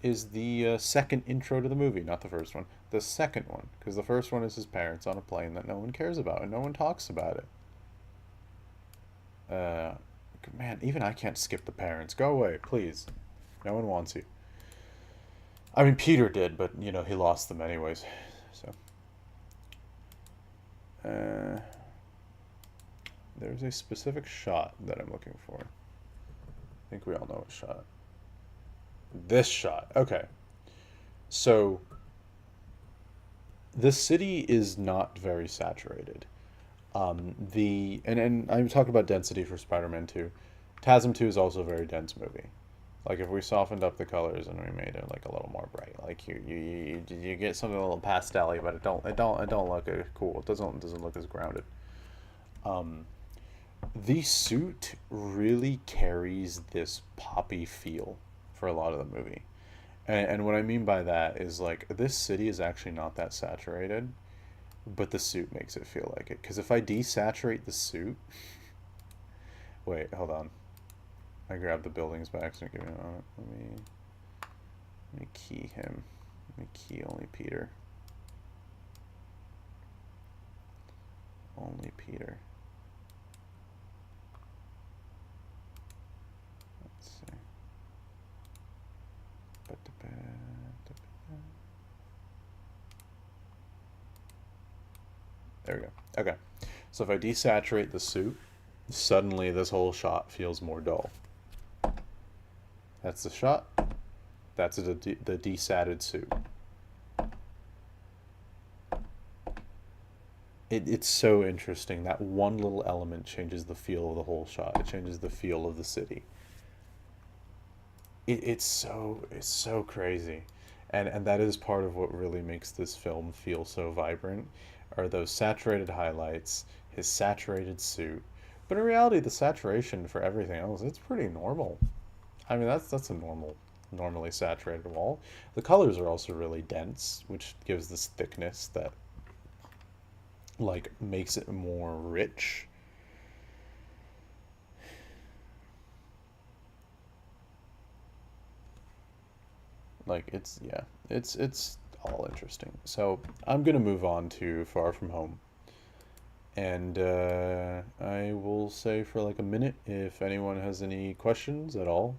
is the second intro to the movie, not the first one, the second one, because the first one is his parents on a plane that no one cares about and no one talks about it. Uh, Man, even I can't skip the parents. Go away, please. No one wants you. I mean, Peter did, but you know he lost them anyways. So, uh, there's a specific shot that I'm looking for. I think we all know what shot. This shot. Okay. So the city is not very saturated. And I'm talking about density for Spider-Man 2. TASM 2 is also a very dense movie. Like if we softened up the colors and we made it like a little more bright, like you get something a little pastel-y, but it don't look cool. It doesn't look as grounded. Um, the suit really carries this poppy feel for a lot of the movie. And what I mean by that is like this city is actually not that saturated, but the suit makes it feel like it. Because if I desaturate the suit, wait, hold on. I grabbed the buildings by accident. Give me a moment. Let me key him. Let me key only Peter. Only Peter. Let's see. There we go. Okay. So if I desaturate the suit, suddenly this whole shot feels more dull. That's the shot. That's the desatted suit. It's so interesting. That one little element changes the feel of the whole shot. It changes the feel of the city. It's so crazy, and that is part of what really makes this film feel so vibrant, are those saturated highlights, his saturated suit. But in reality, the saturation for everything else, it's pretty normal. I mean, that's a normally saturated wall. The colors are also really dense, which gives this thickness that like makes it more rich. Like it's all interesting. So I'm gonna move on to Far From Home, and I will say for like a minute if anyone has any questions at all.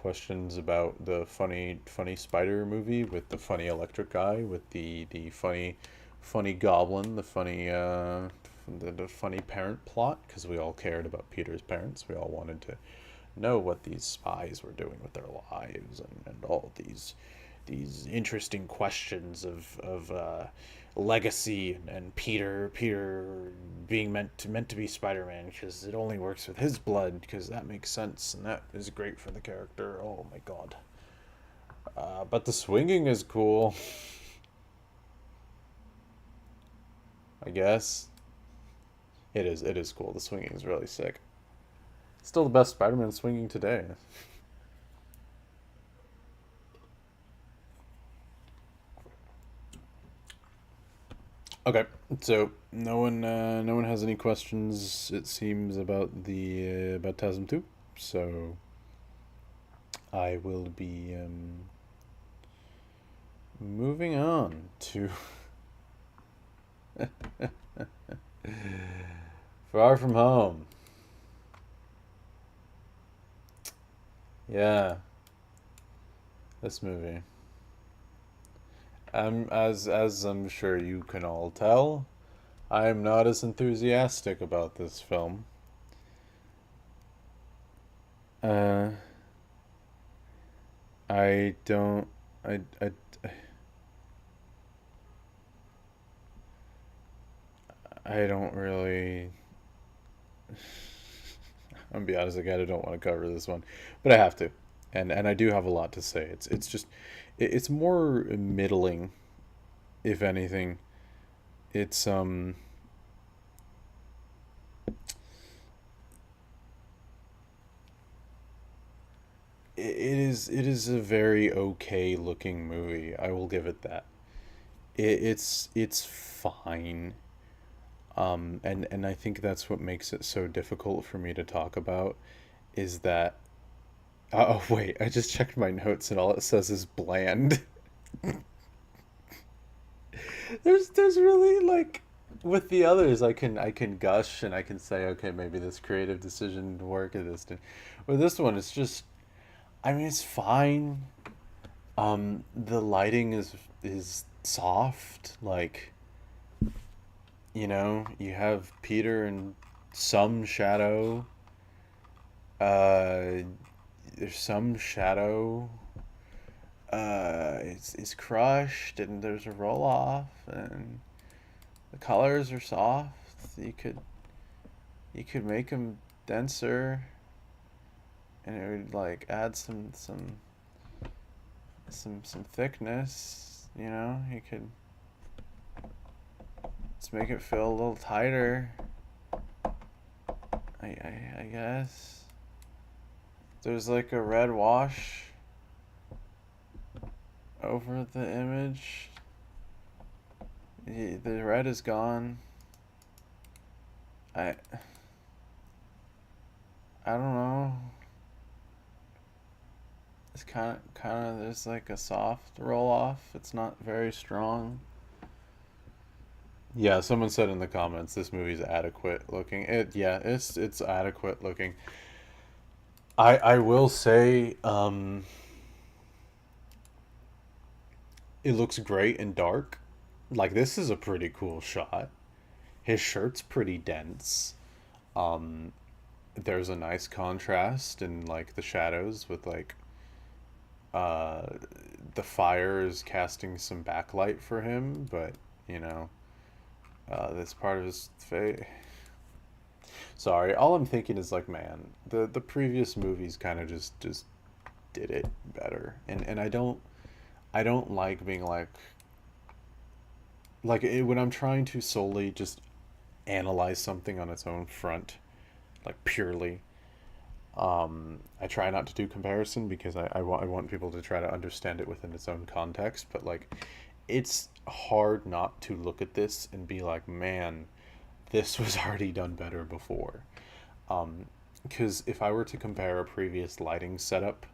questions about the funny spider movie with the funny electric guy, with the funny goblin, the funny parent plot, because we all cared about Peter's parents. We all wanted to know what these spies were doing with their lives, and all these interesting questions of legacy, and Peter being meant to be Spider-Man because it only works with his blood, because that makes sense and that is great for the character. Oh my god. But the swinging is cool, I guess. It is cool. The swinging is really sick. Still the best Spider-Man swinging today. Okay, so no one has any questions, it seems, about the about TASM 2. So I will be moving on to Far From Home. Yeah, this movie. As I'm sure you can all tell, I am not as enthusiastic about this film. Uh, I don't. I don't really. I'm gonna be honest, again, I don't want to cover this one, but I have to, and I do have a lot to say. It's just, it's more middling, if anything. It's it is a very okay looking movie. I will give it that. It's fine. And I think that's what makes it so difficult for me to talk about, is that oh wait, I just checked my notes and all it says is bland. There's really, like, with the others I can gush and I can say, okay, maybe this creative decision didn't work at this. With this one, it's just, I mean, it's fine. The lighting is soft, like, you have Peter in some shadow. Uh, there's some shadow. It's crushed, and there's a roll off, and the colors are soft. You could make them denser, and it would, like, add some thickness. You could just make it feel a little tighter. I guess there's like a red wash over the image. The red is gone. I I don't know. It's kind of there's like a soft roll off. It's not very strong. Yeah, someone said in the comments this movie's adequate looking. It's adequate looking. I will say, it looks great in dark. Like, this is a pretty cool shot. His shirt's pretty dense. Um, there's a nice contrast in, like, the shadows with, like, uh the fire is casting some backlight for him, but you know, this part of his face. Sorry, all I'm thinking is, like, man, the previous movies kind of just did it better, and I don't like being when I'm trying to solely just analyze something on its own front, like, purely. I try not to do comparison because I want people to try to understand it within its own context, but, like, it's hard not to look at this and be like, man, this was already done better before. Because if I were to compare a previous lighting setup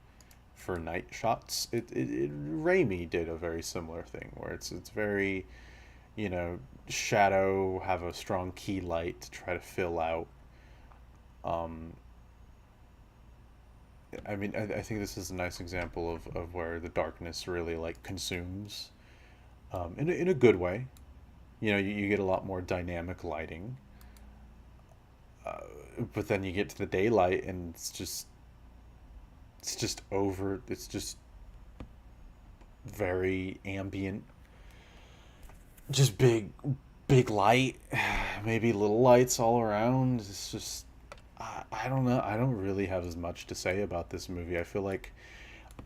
for night shots, Raimi did a very similar thing where it's very, shadow, have a strong key light to try to fill out. Um, I mean, I think this is a nice example of where the darkness really like consumes, in a good way. You know, you get a lot more dynamic lighting, but then you get to the daylight and it's just over. It's just very ambient, just big light, maybe little lights all around. It's just I don't know. I don't really have as much to say about this movie. I feel like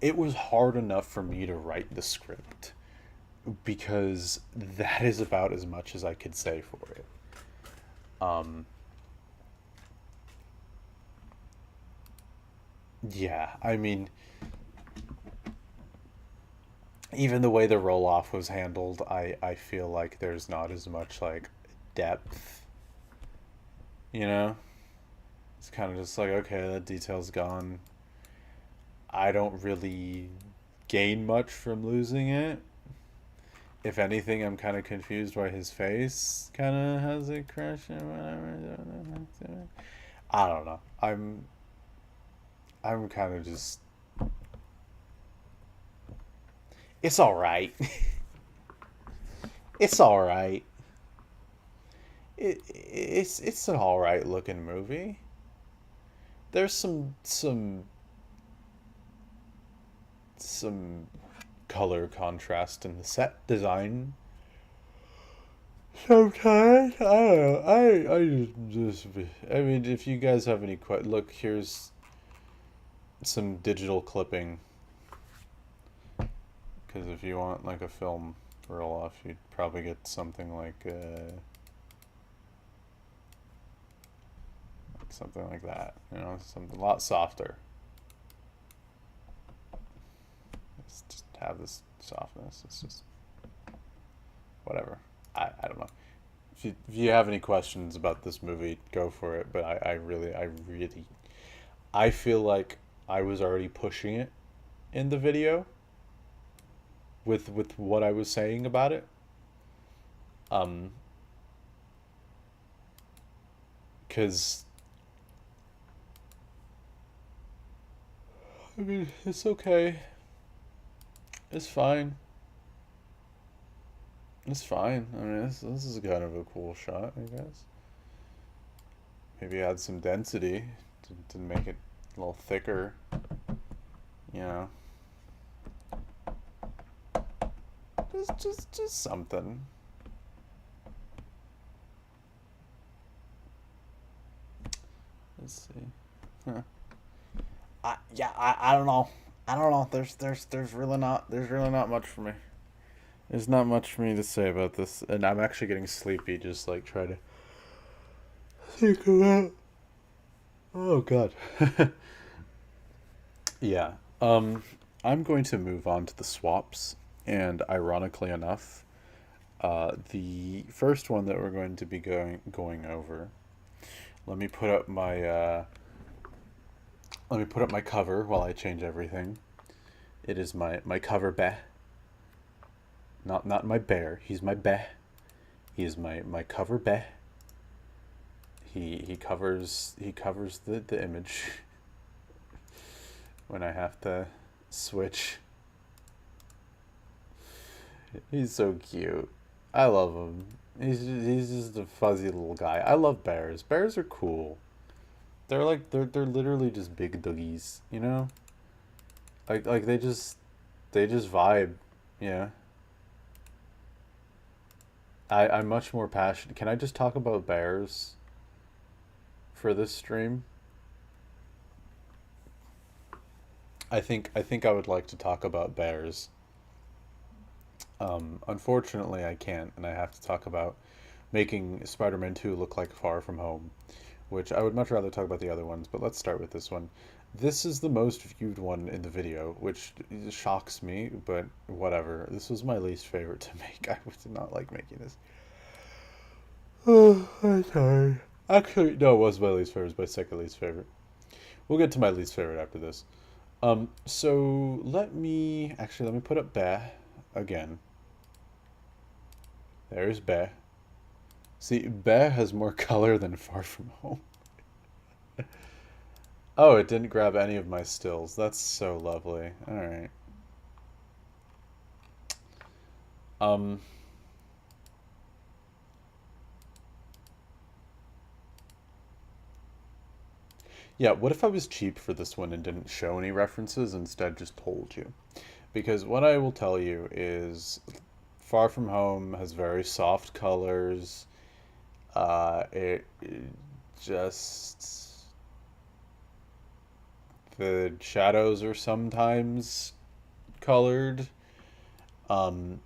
it was hard enough for me to write the script because that is about as much as I could say for it. Um, yeah, I mean, even the way the roll off was handled, I feel like there's not as much like depth, you know? It's kind of just like, okay, that detail's gone. I don't really gain much from losing it. If anything, I'm kind of confused why his face kind of has a crash or whatever. I don't know. I'm kind of just. It's all right. It's all right. It's an all right looking movie. There's some color contrast in the set design. Sometimes I don't know. I just I mean, if you guys have any look, here's some digital clipping. Because if you want like a film roll off, you'd probably get something something like that. You know, something a lot softer. Let's just have this softness. It's just whatever. I don't know. If you have any questions about this movie, go for it. But I feel like I was already pushing it in the video with what I was saying about it. Um, because I mean, it's okay. It's fine. It's fine. I mean, this is kind of a cool shot, I guess. Maybe add some density to make it a little thicker. You know, just something. Let's see. Huh. I don't know. I don't know. There's really not much for me. There's not much for me to say about this, and I'm actually getting sleepy. Just like try to think about. Oh God. Yeah. I'm going to move on to the swaps, and ironically enough, the first one that we're going to be going over. Let me put up my cover while I change everything. It is my cover bear. Not my bear. He's my bear. He is my cover bear. He covers the image when I have to switch. He's so cute. I love him. He's just a fuzzy little guy. I love bears. Bears are cool. They're literally just big doggies, you know? Like they just vibe, yeah. I'm much more passionate. Can I just talk about bears for this stream? I think I would like to talk about bears. Unfortunately, I can't, and I have to talk about making Spider-Man 2 look like Far From Home, which I would much rather talk about the other ones, but let's start with this one. This is the most viewed one in the video, which shocks me, but whatever. This was my least favorite to make. I did not like making this. Oh, I'm sorry. Actually, no, it was my least favorite. It was my second least favorite. We'll get to my least favorite after this. So let me put up Bear again. There's Bear. See, Bear has more color than Far From Home. Oh, it didn't grab any of my stills. That's so lovely. All right. Um, yeah, what if I was cheap for this one and didn't show any references, instead just told you? Because what I will tell you is Far From Home has very soft colors. It just the shadows are sometimes colored. Um,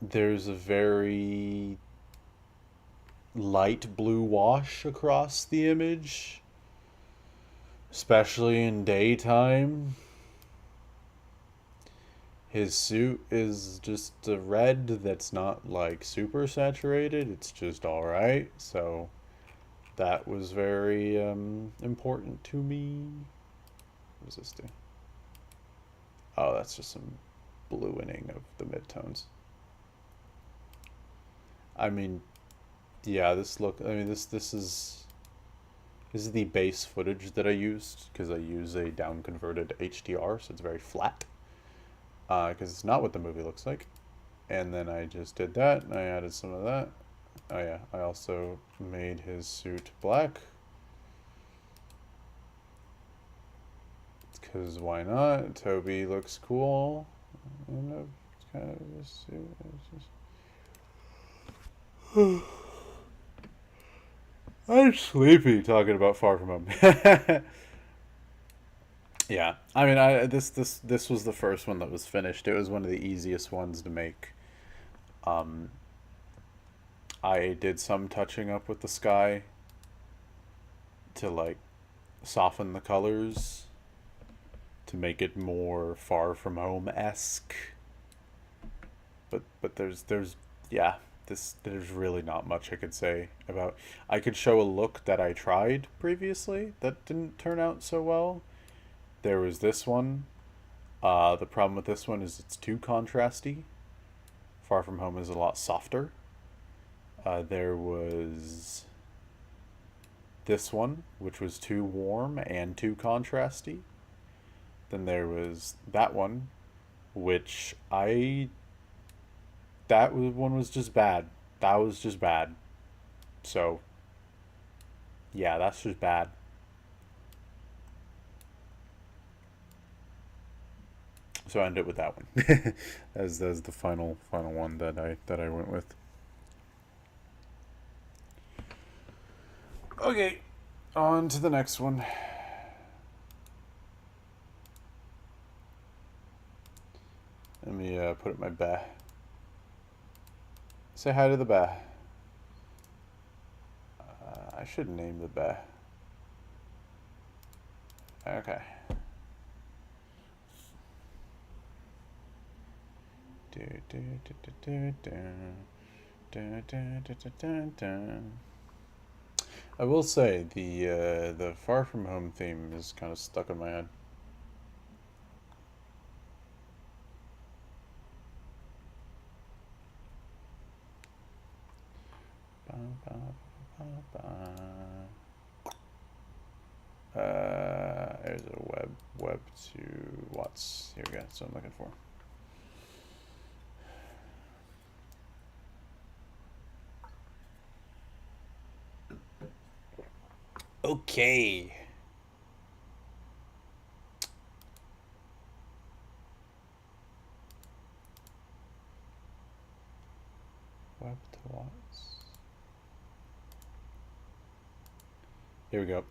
there's a very light blue wash across the image, especially in daytime. His suit is just a red that's not like super saturated, it's just alright. So that was very important to me. What does this do? Oh, that's just some blueing of the midtones. I mean, yeah, this is the base footage that I used because I use a down converted HDR, so it's very flat. Because it's not what the movie looks like. And then I just did that, and I added some of that. Oh yeah, I also made his suit black. Because why not? Toby looks cool. And it's kind of this suit. I'm sleepy talking about Far From Home. Yeah, I mean, this was the first one that was finished. It was one of the easiest ones to make. Um, I did some touching up with the sky to like soften the colors to make it more Far From Home esque. But there's yeah, there's really not much I could say about. I could show a look that I tried previously that didn't turn out so well. There was this one. The problem with this one is it's too contrasty. Far From Home is a lot softer. There was this one, which was too warm and too contrasty. Then there was that one, which I one was just bad. That was just bad. So yeah, that's just bad. So I ended with that one as the final one that I went with. Okay, on to the next one. Let me put up my bear. Say hi to the bear. I should name the bear. Okay. I will say the Far From Home theme is kind of stuck in my head. There's a web to Watts. Here we go. That's what I'm looking for. Okay. Web to Watts. Here we go.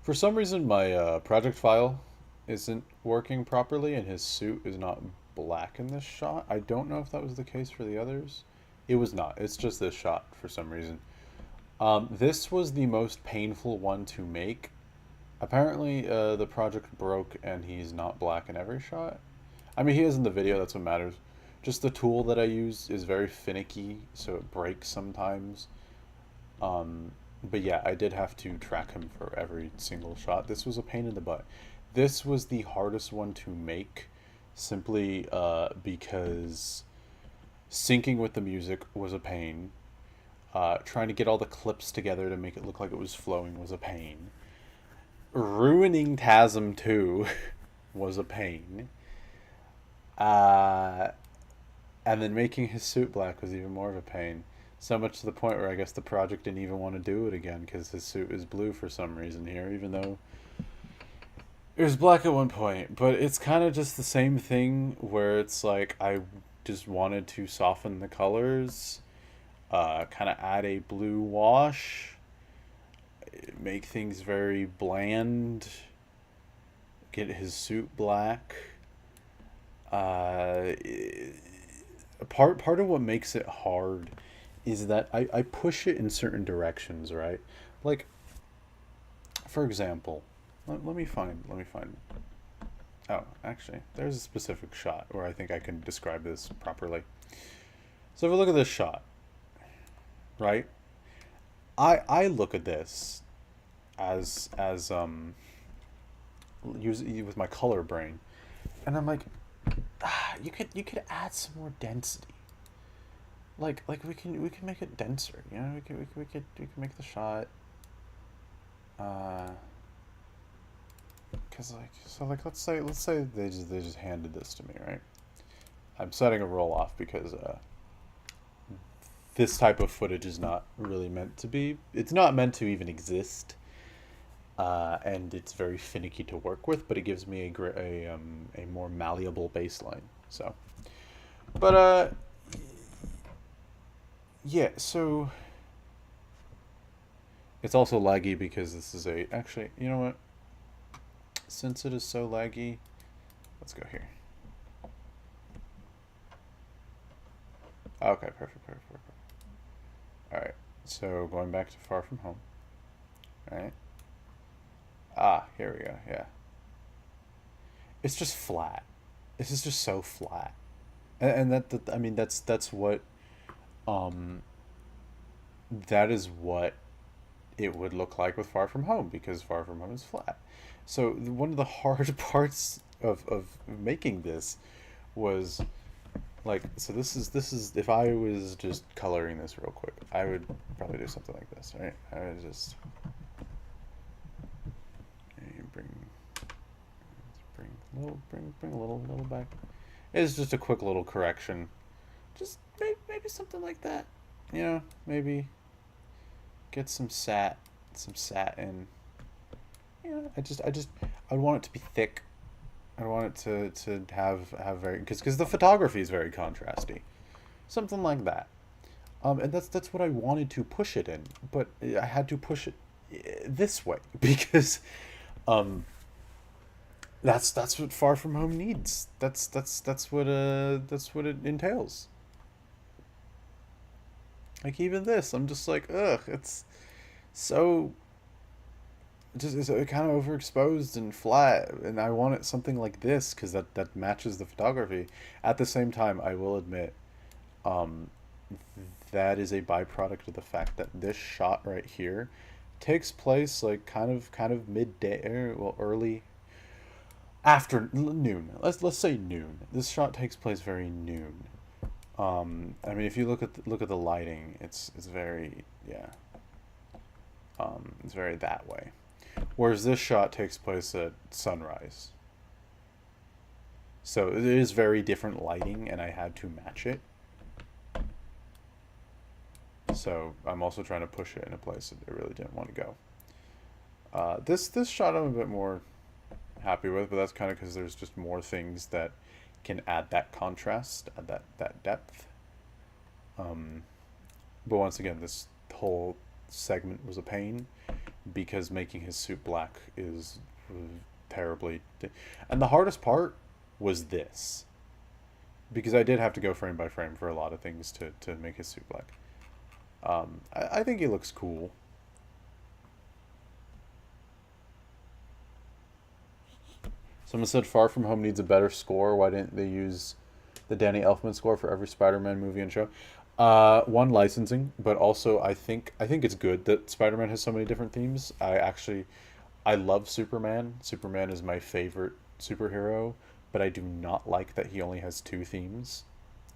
For some reason, my project file isn't working properly, and his suit is not black in this shot. I don't know if that was the case for the others. It was not. It's just this shot for some reason. This was the most painful one to make. Apparently, the project broke, and he's not black in every shot. I mean, he is in the video. That's what matters. Just the tool that I use is very finicky, so it breaks sometimes. Um, but yeah, I did have to track him for every single shot. This was a pain in the butt. This was the hardest one to make simply because syncing with the music was a pain. Trying to get all the clips together to make it look like it was flowing was a pain. ruining TASM 2 was a pain. Uh, and then making his suit black was even more of a pain. So much to the point where I guess the project didn't even want to do it again because his suit is blue for some reason here, even though it was black at one point. But it's kind of just the same thing where it's like I just wanted to soften the colors, kind of add a blue wash, make things very bland, get his suit black. Uh, part of what makes it hard is that I push it in certain directions, right? Like, for example, let me find. Oh, actually, there's a specific shot where I think I can describe this properly. So if we look at this shot, right? I look at this as use with my color brain, and I'm like, you could add some more density. Like we can make it denser. You know, we could make the shot. Uh, Cause like so like let's say they just handed this to me, right? I'm setting a roll off because this type of footage is not really meant to be. It's not meant to even exist. And it's very finicky to work with, but it gives me a more malleable baseline. So, but yeah. So it's also laggy because this is a actually. You know what? Since it is so laggy, let's go here. Okay, perfect. All right. So going back to Far From Home. All right. Ah, here we go. Yeah. It's just flat. This is just so flat, and that I mean that's what um that is what it would look like with Far From Home because Far From Home is flat. So one of the hard parts of making this was like this is if I was just coloring this real quick, I would probably do something like this, right? I would just bring bring a little back. It's just a quick little correction. Just maybe something like that. You know, maybe get some sat in. You know, I want it to be thick. I want it to have very because the photography is very contrasty. Something like that. And that's what I wanted to push it in, but I had to push it this way because um that's what Far From Home needs. That's what it entails. Like even this, I'm just like, ugh, it's so just it's kind of overexposed and flat, and I want it something like this because that matches the photography. At the same time, I will admit, um, that is a byproduct of the fact that this shot right here takes place like kind of midday, well, early after noon. Let's say noon. This shot takes place very noon. I mean, if you look at the lighting, it's very yeah. It's very that way. Whereas this shot takes place at sunrise. So it is very different lighting, and I had to match it. So I'm also trying to push it in a place that I really didn't want to go. This shot I'm a bit more happy with, but that's kind of because there's just more things that can add that contrast, add that depth. Um, but once again, this whole segment was a pain because making his suit black is terribly. And the hardest part was this because I did have to go frame by frame for a lot of things to make his suit black. I think he looks cool. Someone said Far From Home needs a better score. Why didn't they use the Danny Elfman score for every Spider-Man movie and show? One, licensing, but also I think it's good that Spider-Man has so many different themes. I love Superman. Superman is my favorite superhero, but I do not like that he only has two themes.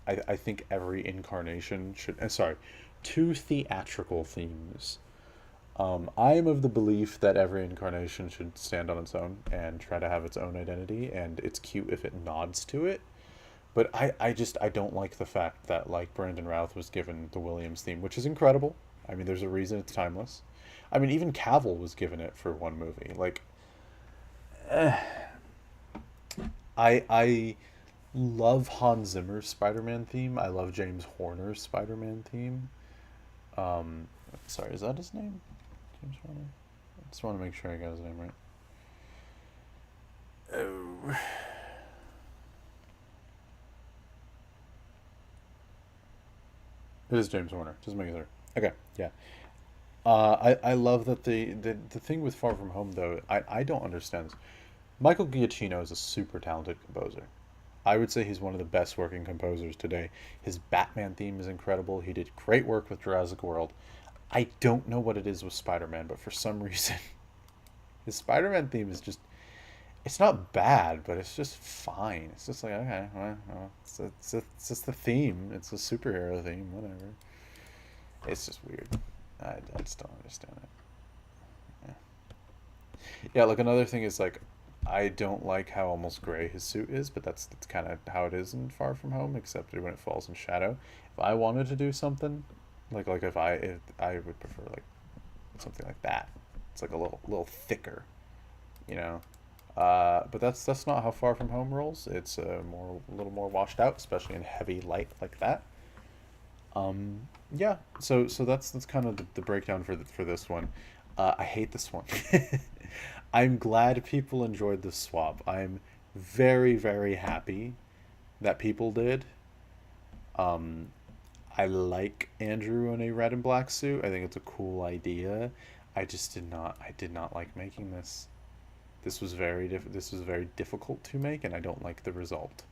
I think every incarnation should. Sorry, two theatrical themes. I am of the belief that every incarnation should stand on its own and try to have its own identity, and it's cute if it nods to it. But I don't like the fact that like Brandon Routh was given the Williams theme, which is incredible. I mean, there's a reason it's timeless. I mean, even Cavill was given it for one movie. Like, I love Hans Zimmer's Spider-Man theme. I love James Horner's Spider-Man theme. Um, Sorry, is that his name? James Horner. I just want to make sure I got his name right. Oh. It is James Horner. Just make sure. Okay, yeah. I love that the thing with Far From Home though, I don't understand this. Michael Giacchino is a super talented composer. I would say he's one of the best working composers today. His Batman theme is incredible. He did great work with Jurassic World. I don't know what it is with Spider-Man, but for some reason, his Spider-Man theme is just, it's not bad, but it's just fine. It's just like, okay, well, it's just the theme. It's a superhero theme, whatever. It's just weird. I just don't understand it. Yeah, like another thing is like, I don't like how almost gray his suit is, but that's kind of how it is in Far From Home, except when it falls in shadow. If I wanted to do something, if I would prefer like something like that. It's like a little thicker, you know. But that's not how Far From Home rolls. It's a little more washed out, especially in heavy light like that. Yeah. So that's kind of the breakdown for this one. I hate this one. I'm glad people enjoyed the swap. I'm very very happy that people did. Um, I like Andrew in a red and black suit. I think it's a cool idea. I did not like making this. This was very difficult to make, and I don't like the result.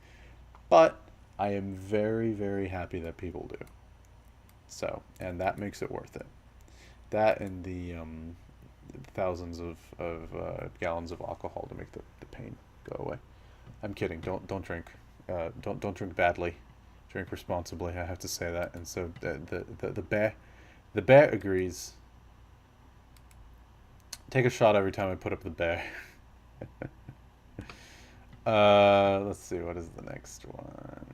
But I am very very happy that people do. So, and that makes it worth it. That and the thousands of gallons of alcohol to make the pain go away. I'm kidding. Don't drink. Don't drink badly. Drink responsibly. I have to say that. And so the bear agrees. Take a shot every time I put up the bear. Let's see. What is the next one?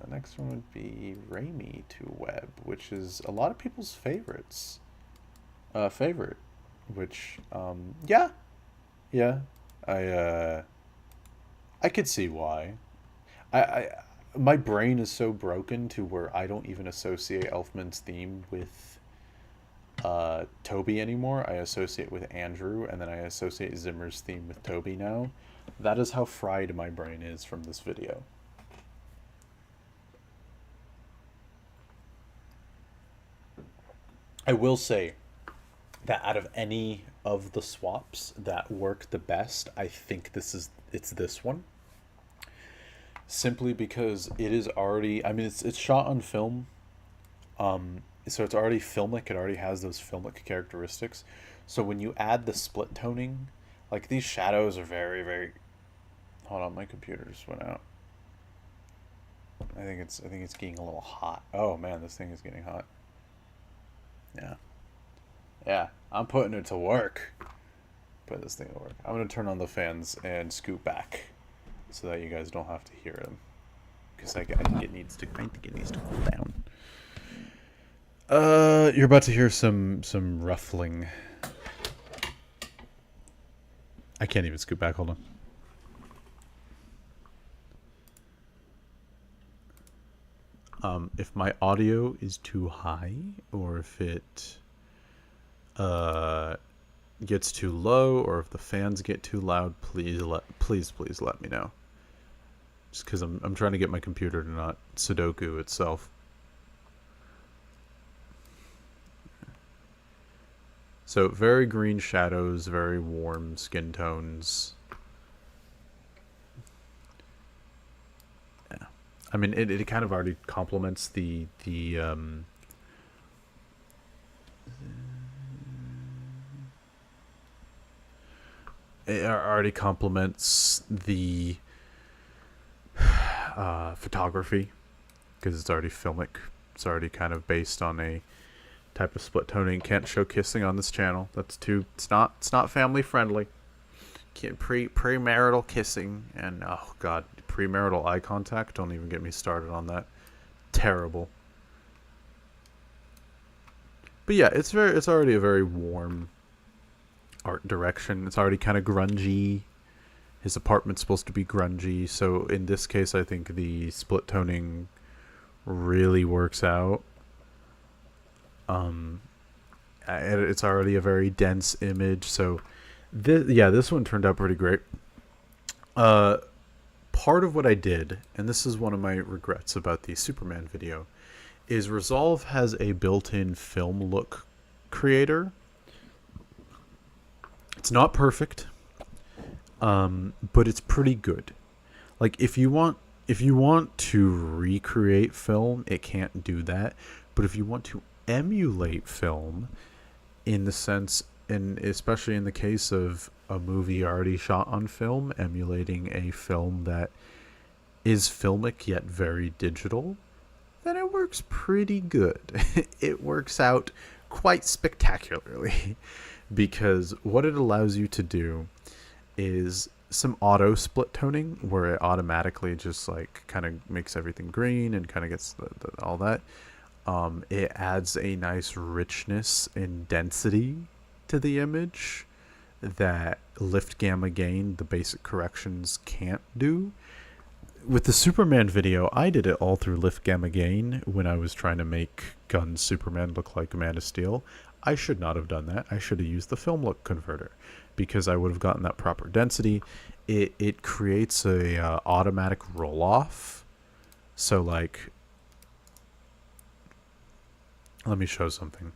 The next one would be Raimi to Web, which is a lot of people's favorite. Which yeah, yeah. I I could see why. I my brain is so broken to where I don't even associate Elfman's theme with Toby anymore. I associate with Andrew, and then I associate Zimmer's theme with Toby now. That is how fried my brain is from this video. I will say that out of any of the swaps that work the best, I think it's this one. Simply because it is already, I mean, it's shot on film, so it's already filmic. It already has those filmic characteristics. So when you add the split toning, like these shadows are very very. Hold on, my computer just went out. I think it's getting a little hot. Oh man, this thing is getting hot. Yeah, yeah. I'm putting it to work. Put this thing to work. I'm gonna turn on the fans and scoot back, so that you guys don't have to hear them. Because I think it needs to. I think it needs to cool down. You're about to hear some ruffling. I can't even scoot back. Hold on. If my audio is too high, or if it uh gets too low, or if the fans get too loud, please let me know. Just because I'm trying to get my computer to not Sudoku itself. So very green shadows, very warm skin tones. Yeah, I mean it kind of already complements the it already complements the photography because it's already filmic. It's already kind of based on a type of split toning. Can't show kissing on this channel. That's too. It's not family friendly. Can't premarital kissing and oh god, premarital eye contact. Don't even get me started on that. Terrible. But yeah, it's already a very warm art direction. It's already kind of grungy. His apartment's supposed to be grungy, so in this case I think the split toning really works out. It's already a very dense image, so this one turned out pretty great. Part of what I did, and this is one of my regrets about the Superman video, is Resolve has a built-in film look creator. It's not perfect, but it's pretty good. Like if you want to recreate film, it can't do that. But if you want to emulate film, in the sense, and especially in the case of a movie already shot on film, emulating a film that is filmic yet very digital, then it works pretty good. It works out quite spectacularly because what it allows you to do is some auto split toning where it automatically just like kind of makes everything green and kind of gets all that. It adds a nice richness and density to the image that lift gamma gain, the basic corrections, can't do. With the Superman video, I did it all through lift gamma gain when I was trying to make Gunn's Superman look like Man of Steel. I should not have done that. I should have used the film look converter because I would have gotten that proper density. It creates a automatic roll off. So like, let me show something.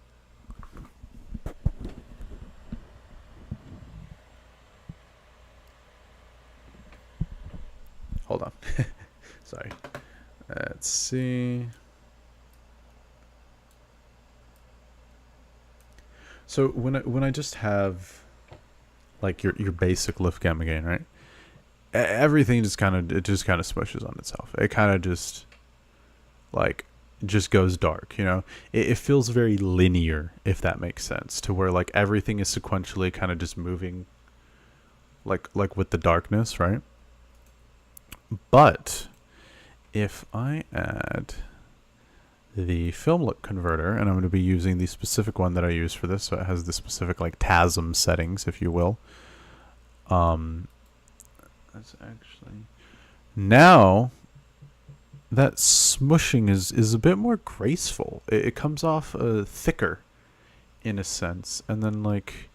Hold on. Sorry. Let's see. So when I just have like your basic lift gamma gain, right? Everything just kind of smushes on itself. It kind of just like just goes dark, you know? It feels very linear, if that makes sense, to where like everything is sequentially kind of just moving like with the darkness, right? But if I add the film look converter, and I'm going to be using the specific one that I use for this, so it has the specific like TASM settings, if you will. That's actually now that smushing is a bit more graceful. It comes off thicker, in a sense, and then like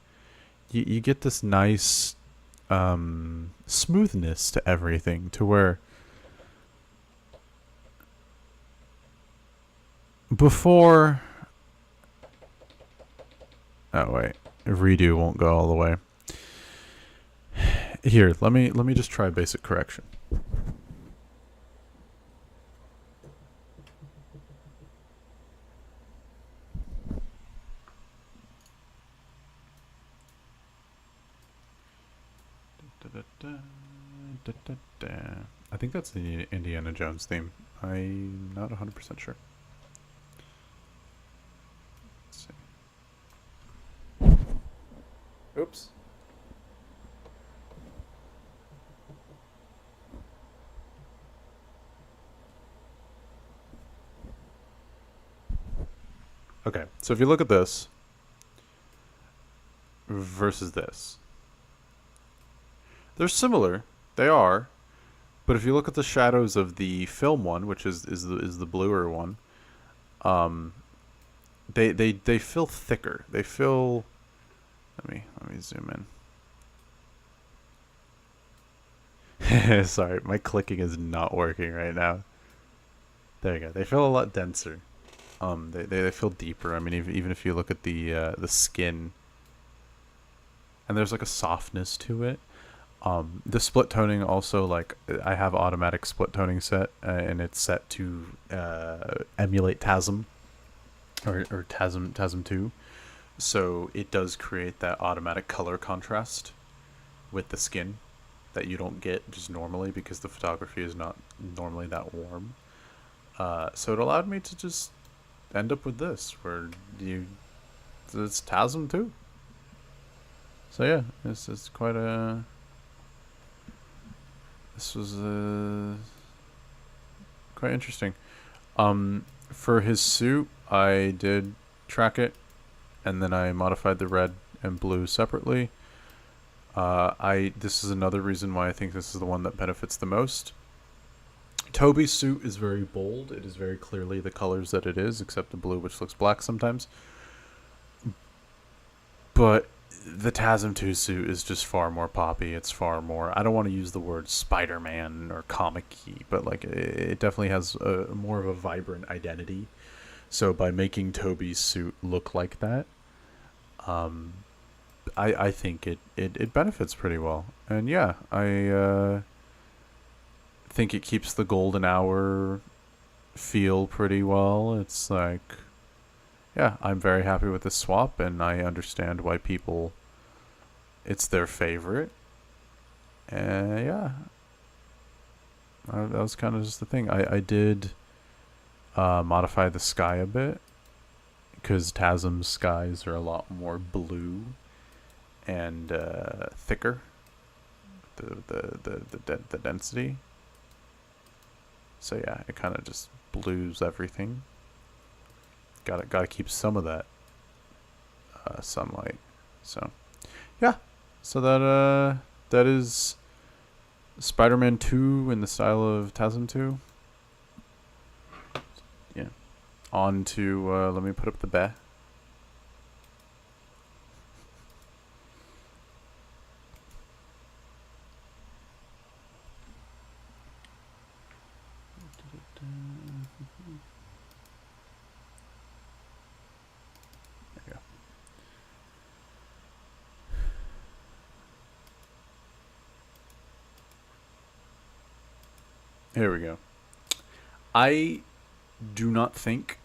you get this nice smoothness to everything, to where before, oh wait, redo won't go all the way. Here, let me just try basic correction. I think that's the Indiana Jones theme. I'm not 100% sure. Let's see. Oops. Okay, so if you look at this versus this, they're similar. They are. But if you look at the shadows of the film one, which is the bluer one, they feel thicker. They feel. Let me zoom in. Sorry, my clicking is not working right now. There you go. They feel a lot denser. They feel deeper. I mean, even if you look at the skin, and there's like a softness to it. The split toning also, like, I have automatic split toning set, and it's set to emulate TASM or TASM 2. So it does create that automatic color contrast with the skin that you don't get just normally because the photography is not normally that warm. So it allowed me to just end up with this, where it's TASM too. So yeah, this is quite a. This was quite interesting. For his suit, I did track it, and then I modified the red and blue separately. This is another reason why I think this is the one that benefits the most. Toby's suit is very bold. It is very clearly the colors that it is, except the blue, which looks black sometimes. But the TASM 2 suit is just far more poppy. It's far more. I don't want to use the word Spider-Man or comic-y, but like it definitely has more of a vibrant identity. So by making Toby's suit look like that, I think it benefits pretty well. And yeah, I think it keeps the golden hour feel pretty well. It's like, yeah, I'm very happy with this swap, and I understand why it's their favorite. And yeah, that was kind of just the thing. I did modify the sky a bit, because TASM's skies are a lot more blue and thicker. The density. So yeah, it kind of just blues everything. Gotta keep some of that sunlight. So yeah, so that is Spider-Man 2 in the style of TASM 2. Yeah, on to let me put up the bet. Here we go. I do not think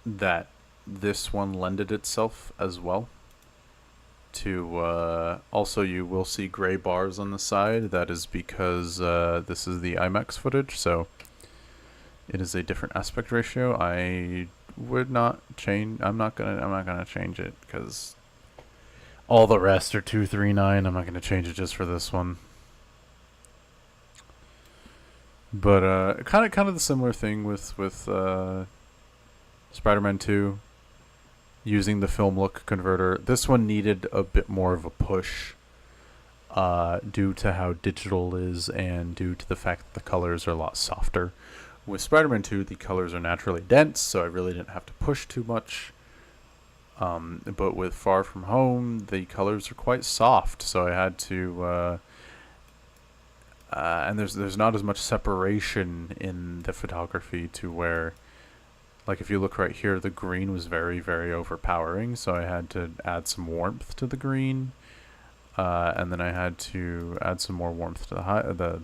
that this one lended itself as well to also, you will see gray bars on the side. That is because this is the IMAX footage, so it is a different aspect ratio. I would not change. I'm not gonna change it because all the rest are 239. I'm not gonna change it just for this one. But kind of the similar thing with Spider-Man 2 using the film look converter. This one needed a bit more of a push due to how digital it is and due to the fact that the colors are a lot softer. With Spider-Man 2, the colors are naturally dense, so I really didn't have to push too much. But with Far From Home, the colors are quite soft, so I had to... and there's not as much separation in the photography to where, like, if you look right here, the green was very, very overpowering, so I had to add some warmth to the green, and then I had to add some more warmth to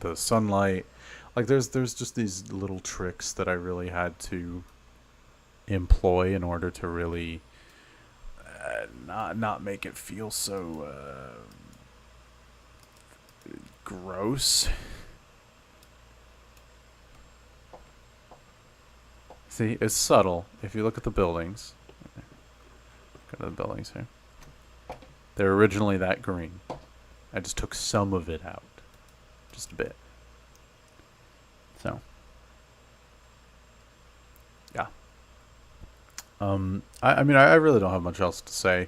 the sunlight. Like, there's just these little tricks that I really had to employ in order to really not make it feel so gross. See, it's subtle. If you look at the buildings, go to the buildings here. They're originally that green. I just took some of it out, just a bit. So, yeah. I mean, I really don't have much else to say.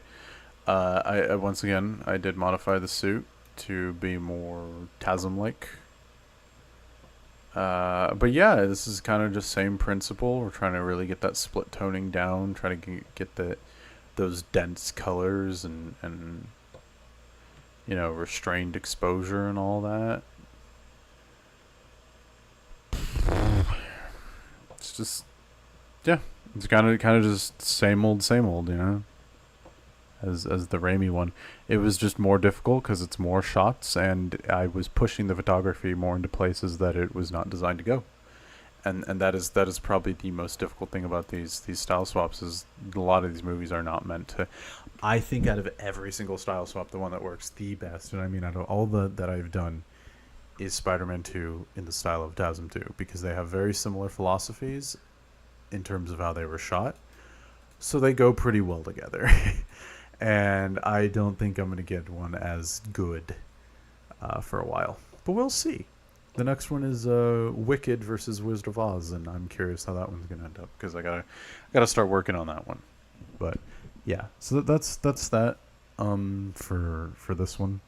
I once again, I did modify the suit to be more TASM-like. But yeah, this is kind of just same principle. We're trying to really get that split toning down, try to get those dense colors and you know, restrained exposure and all that. It's just, yeah, it's kind of just same old, you know. As the Raimi one, it was just more difficult because it's more shots, and I was pushing the photography more into places that it was not designed to go, and that is probably the most difficult thing about these style swaps. Is a lot of these movies are not meant to. I think out of every single style swap, the one that works the best, and I mean out of all that I've done, is Spider-Man 2 in the style of TASM 2, because they have very similar philosophies, in terms of how they were shot. So they go pretty well together. And I don't think I'm going to get one as good for a while. But we'll see. The next one is Wicked versus Wizard of Oz, and I'm curious how that one's going to end up, because I gotta start working on that one. But yeah, so that's that for this one.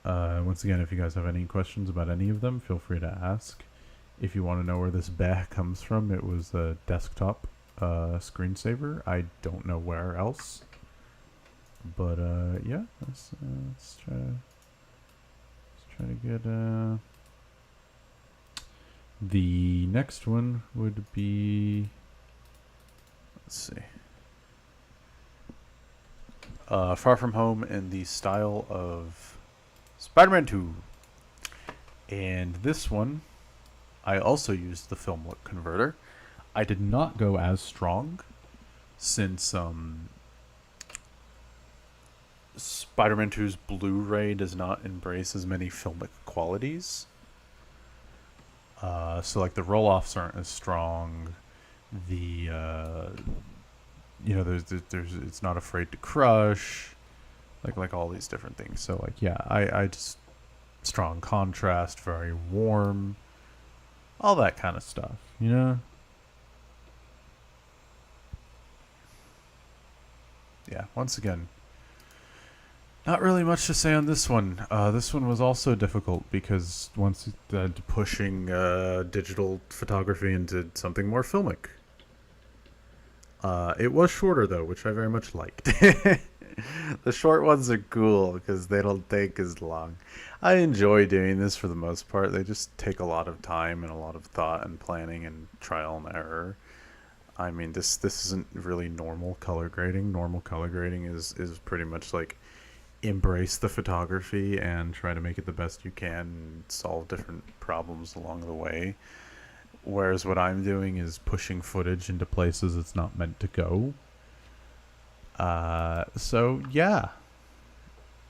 Once again, if you guys have any questions about any of them, feel free to ask. If you want to know where this bah comes from, it was a desktop screensaver. I don't know where else. But yeah, let's try to get the next one would be, let's see, Far From Home in the style of Spider-Man 2. And this one, I also used the film look converter. I did not go as strong, since Spider-Man 2's Blu-ray does not embrace as many filmic qualities. So like the roll-offs aren't as strong. The there's it's not afraid to crush, like all these different things. So like yeah, I just strong contrast, very warm, all that kind of stuff, you know. Yeah, once again, not really much to say on this one. This one was also difficult because once pushing digital photography into something more filmic. It was shorter though, which I very much liked. The short ones are cool because they don't take as long. I enjoy doing this for the most part. They just take a lot of time and a lot of thought and planning and trial and error. I mean, this isn't really normal color grading. Normal color grading is pretty much like embrace the photography and try to make it the best you can and solve different problems along the way. Whereas what I'm doing is pushing footage into places it's not meant to go. So yeah,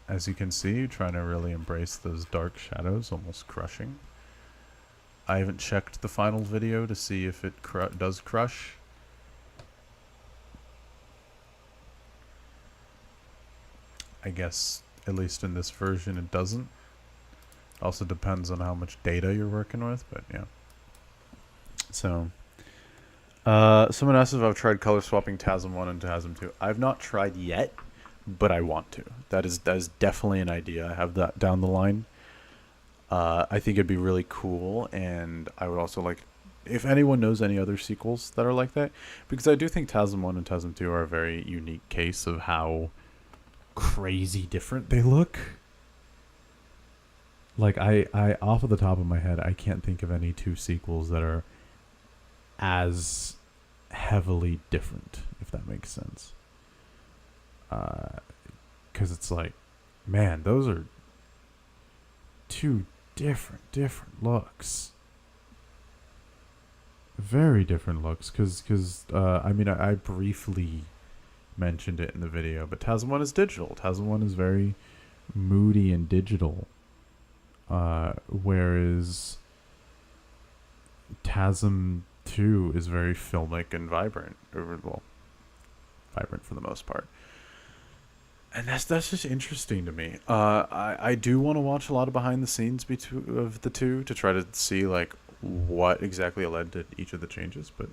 as you can see, trying to really embrace those dark shadows, almost crushing. I haven't checked the final video to see if it does crush. I guess, at least in this version, it doesn't. Also depends on how much data you're working with, but yeah. So, someone asked if I've tried color swapping TASM 1 and TASM 2. I've not tried yet, but I want to. That is definitely an idea. I have that down the line. I think it'd be really cool, and I would also like, if anyone knows any other sequels that are like that, because I do think TASM 1 and TASM 2 are a very unique case of how crazy different they look. Like I off of the top of my head, I can't think of any two sequels that are as heavily different, if that makes sense. Because it's like, man, those are two different looks. Very different looks. Because I mean, I briefly mentioned it in the video, but TASM 1 is digital. TASM 1 is very moody and digital. Whereas TASM 2 is very filmic and vibrant. Well, vibrant for the most part. And that's just interesting to me. I do want to watch a lot of behind the scenes of the two to try to see like what exactly led to each of the changes, but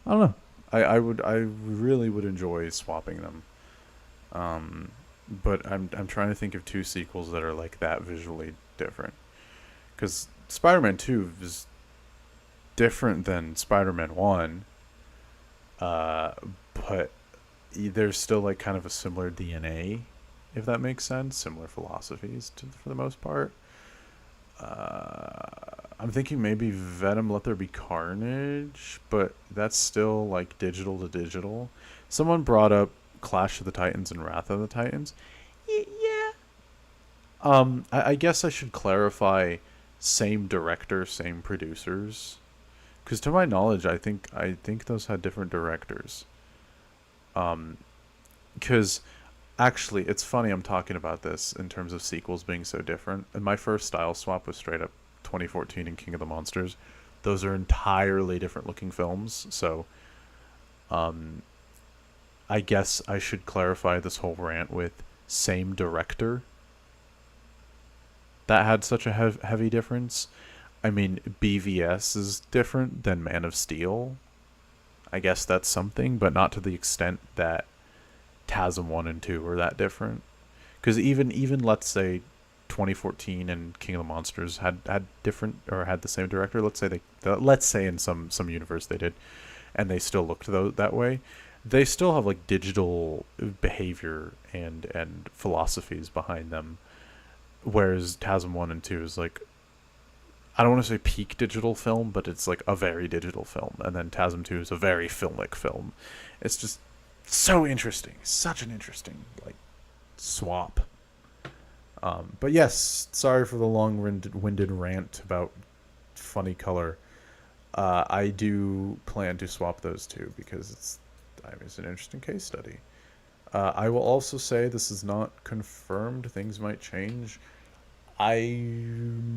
I don't know. I really would enjoy swapping them. But I'm trying to think of two sequels that are like that visually different. Because Spider-Man 2 is different than Spider-Man 1. But there's still like kind of a similar DNA, if that makes sense. Similar philosophies for the most part. I'm thinking maybe Venom Let There Be Carnage, but that's still like digital to digital. Someone brought up Clash of the Titans and Wrath of the Titans. Yeah. I guess I should clarify same director, same producers. Because to my knowledge, I think those had different directors. Because actually, it's funny I'm talking about this in terms of sequels being so different. And my first style swap was straight up 2014 and King of the Monsters. Those are entirely different looking films. So, I guess I should clarify this whole rant with same director. That had such a heavy difference. I mean, BVS is different than Man of Steel. I guess that's something, but not to the extent that TASM 1 and 2 were that different. Because even let's say 2014 and King of the Monsters had different, or had the same director. Let's say in some universe they did, and they still looked that way. They still have like digital behavior and philosophies behind them, whereas TASM 1 and 2 is like, I don't want to say peak digital film, but it's like a very digital film, and then TASM 2 is a very filmic film. It's just so interesting, such an interesting like swap. But yes, sorry for the long-winded rant about funny color. I do plan to swap those two because it's an interesting case study. I will also say this is not confirmed. Things might change. I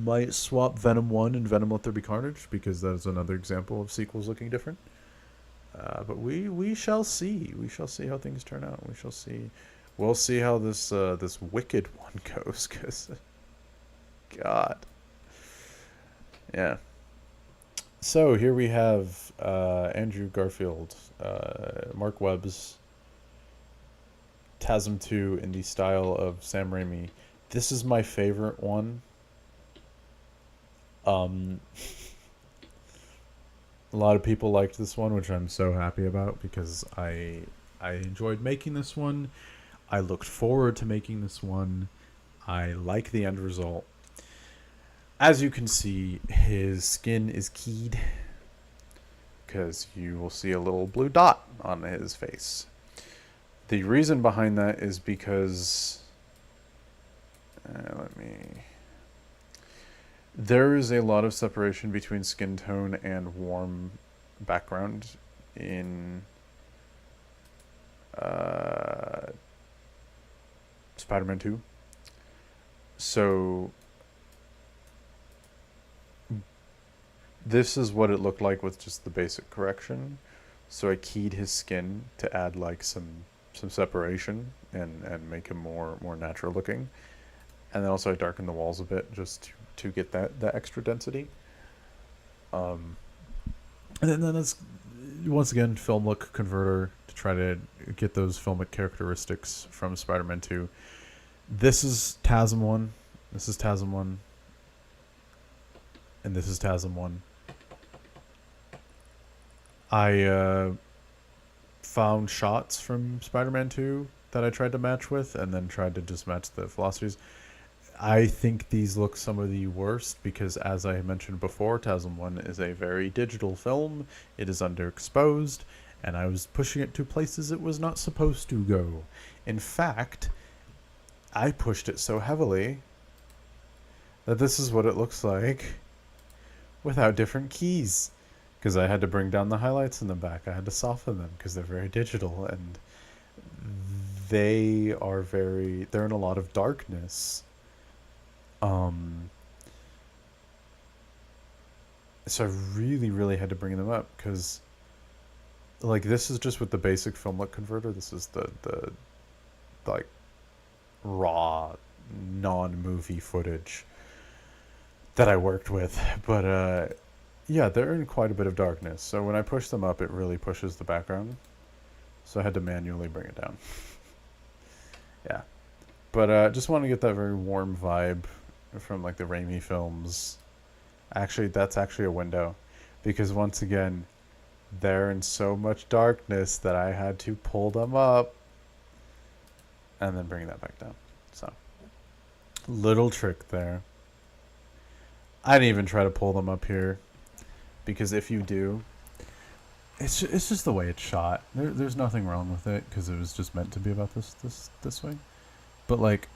might swap Venom 1 and Venom Let There Be Carnage because that is another example of sequels looking different. But we shall see. We shall see how things turn out. We shall see. We'll see how this Wicked one goes. Cause, God, yeah. So here we have Andrew Garfield, Mark Webb's TASM 2 in the style of Sam Raimi. This is my favorite one. A lot of people liked this one, which I'm so happy about because I enjoyed making this one. I looked forward to making this one. I like the end result. As you can see, his skin is keyed because you will see a little blue dot on his face. The reason behind that is because there is a lot of separation between skin tone and warm background in Spider-Man 2. So this is what it looked like with just the basic correction. So I keyed his skin to add like some separation and make him more natural looking. And then also I darkened the walls a bit just to get that extra density. And then that's, once again, film look converter to try to get those filmic characteristics from Spider-Man 2. This is TASM 1. This is TASM 1. And this is TASM 1. I found shots from Spider-Man 2 that I tried to match with and then tried to just match the philosophies. I think these look some of the worst because, as I mentioned before, TASM 1 is a very digital film. It is underexposed, and I was pushing it to places it was not supposed to go. In fact, I pushed it so heavily that this is what it looks like without different keys. Because I had to bring down the highlights in the back. I had to soften them because they're very digital, and they're in a lot of darkness. So I really had to bring them up because, like, this is just with the basic film look converter. This is the like raw non-movie footage that I worked with, but yeah, they're in quite a bit of darkness. So when I push them up, it really pushes the background. So I had to manually bring it down. Yeah, but just want to get that very warm vibe from like the Raimi films. Actually, that's actually a window, because once again, they're in so much darkness that I had to pull them up and then bring that back down. So, little trick there. I didn't even try to pull them up here, because if you do, it's just the way it's shot. There's nothing wrong with it, because it was just meant to be about this way. But like,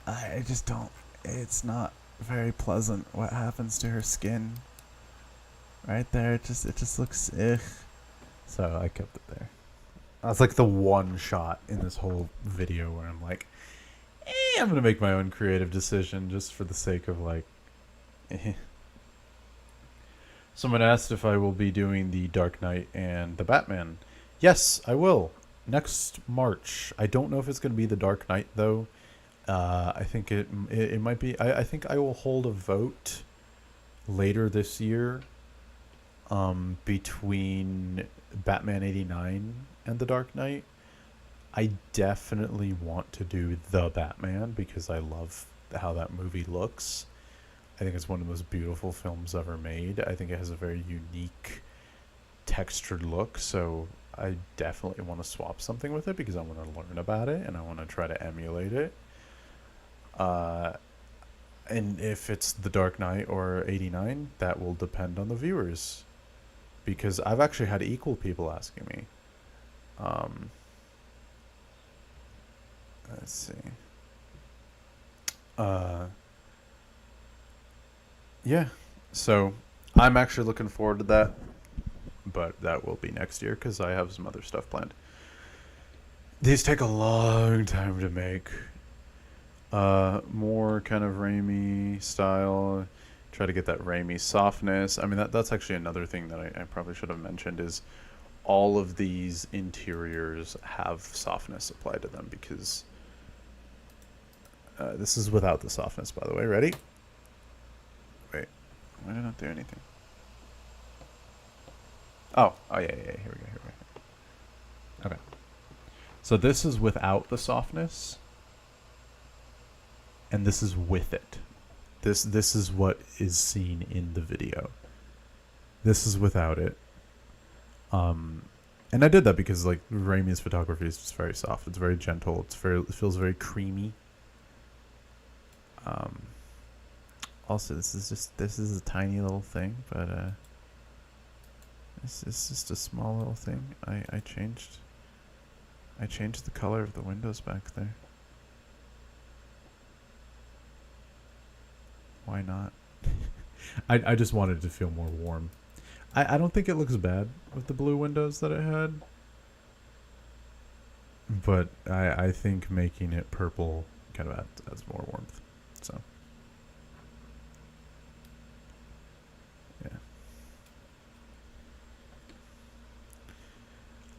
I just don't. It's not very pleasant what happens to her skin. Right there, it just looks ugh. So I kept it there. That's like the one shot in this whole video where I'm like, I'm gonna make my own creative decision just for the sake of like, Someone asked if I will be doing the Dark Knight and the Batman. Yes, I will. Next March. I don't know if it's going to be the Dark Knight though. I think it might be. I think I will hold a vote later this year, between Batman '89 and the Dark Knight. I definitely want to do the Batman because I love how that movie looks. I think it's one of the most beautiful films ever made. I think it has a very unique textured look, so I definitely want to swap something with it because I want to learn about it and I want to try to emulate it. Uh, and if it's The Dark Knight or '89, that will depend on the viewers because I've actually had equal people asking me. Um, let's see. Uh, yeah, so I'm actually looking forward to that, but that will be next year because I have some other stuff planned. These take a long time to make. More kind of Raimi style. Try to get that Raimi softness. I mean, that's actually another thing that I probably should have mentioned is all of these interiors have softness applied to them because this is without the softness, by the way. Ready? Wait, why did I not do anything? Oh, yeah. Here we go. Okay. So this is without the softness, and this is with it. This is what is seen in the video. This is without it. And I did that because like Raimi's photography is just very soft. It's very gentle. It feels very creamy. Also, this is a tiny little thing, but this is just a small little thing. I changed the color of the windows back there. Why not? I just wanted to feel more warm. I don't think it looks bad with the blue windows that it had. But I think making it purple kind of adds more warmth. So,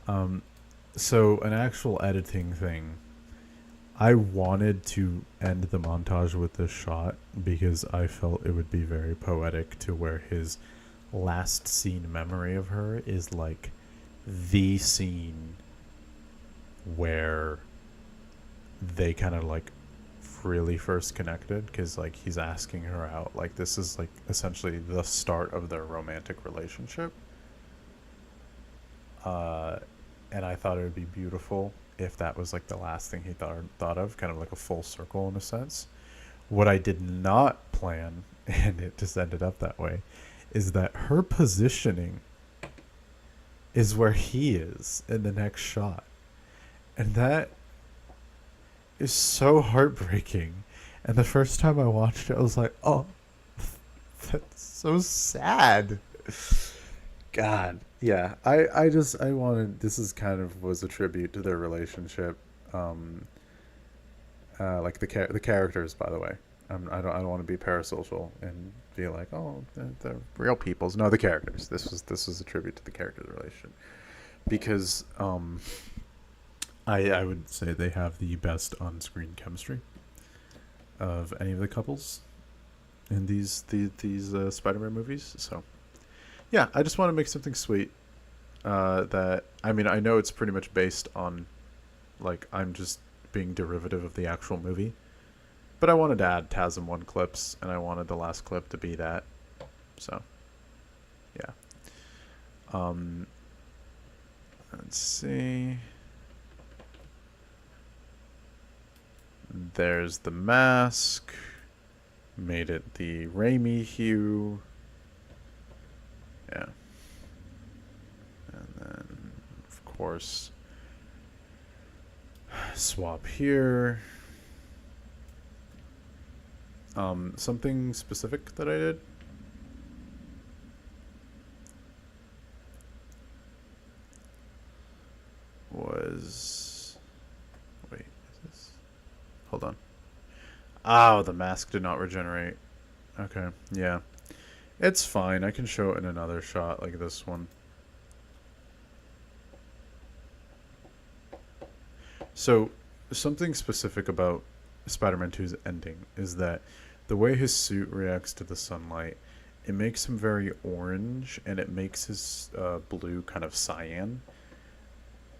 yeah. So an actual editing thing. I wanted to end the montage with this shot because I felt it would be very poetic to where his last scene memory of her is like the scene where they kind of like really first connected because like he's asking her out. Like this is like essentially the start of their romantic relationship. And I thought it would be beautiful if that was like the last thing he thought of, kind of like a full circle in a sense. What I did not plan, and it just ended up that way, is that her positioning is where he is in the next shot. And that is so heartbreaking. And the first time I watched it, I was like, oh, that's so sad. God. Yeah. I wanted, this is kind of was a tribute to their relationship. Like the characters, by the way. I don't want to be parasocial and be like, oh, they're real peoples. No, the characters. This was a tribute to the characters' relationship because I would say they have the best on-screen chemistry of any of the couples in these Spider-Man movies. So yeah, I just want to make something sweet. That I mean, I know it's pretty much based on, like, I'm just being derivative of the actual movie, but I wanted to add TASM 1 clips, and I wanted the last clip to be that. So, yeah. Let's see. There's the mask. Made it the Raimi hue. Yeah. And then, of course, swap here. Something specific that I did. Was, wait, is this? Hold on. Oh, the mask did not regenerate. Okay, yeah. It's fine. I can show it in another shot like this one. So, something specific about Spider-Man 2's ending is that the way his suit reacts to the sunlight, it makes him very orange, and it makes his blue kind of cyan.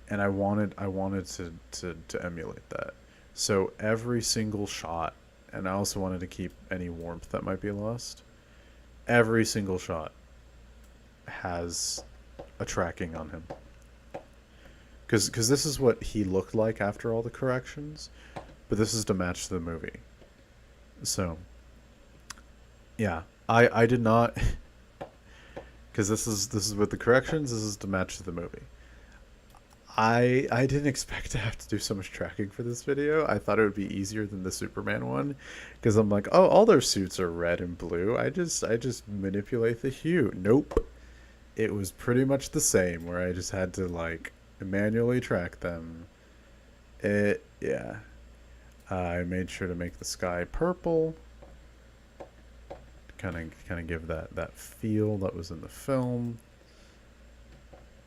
And I wanted to emulate that. So every single shot, and I also wanted to keep any warmth that might be lost. Every single shot has a tracking on him. Because this is what he looked like after all the corrections, but this is to match the movie. So, yeah, I did not, because this is with the corrections. This is to match the movie. I didn't expect to have to do so much tracking for this video. I thought it would be easier than the Superman one, because I'm like, oh, all their suits are red and blue. I just manipulate the hue. Nope, it was pretty much the same, where I just had to like manually track them. Yeah. I made sure to make the sky purple, kind of give that feel that was in the film.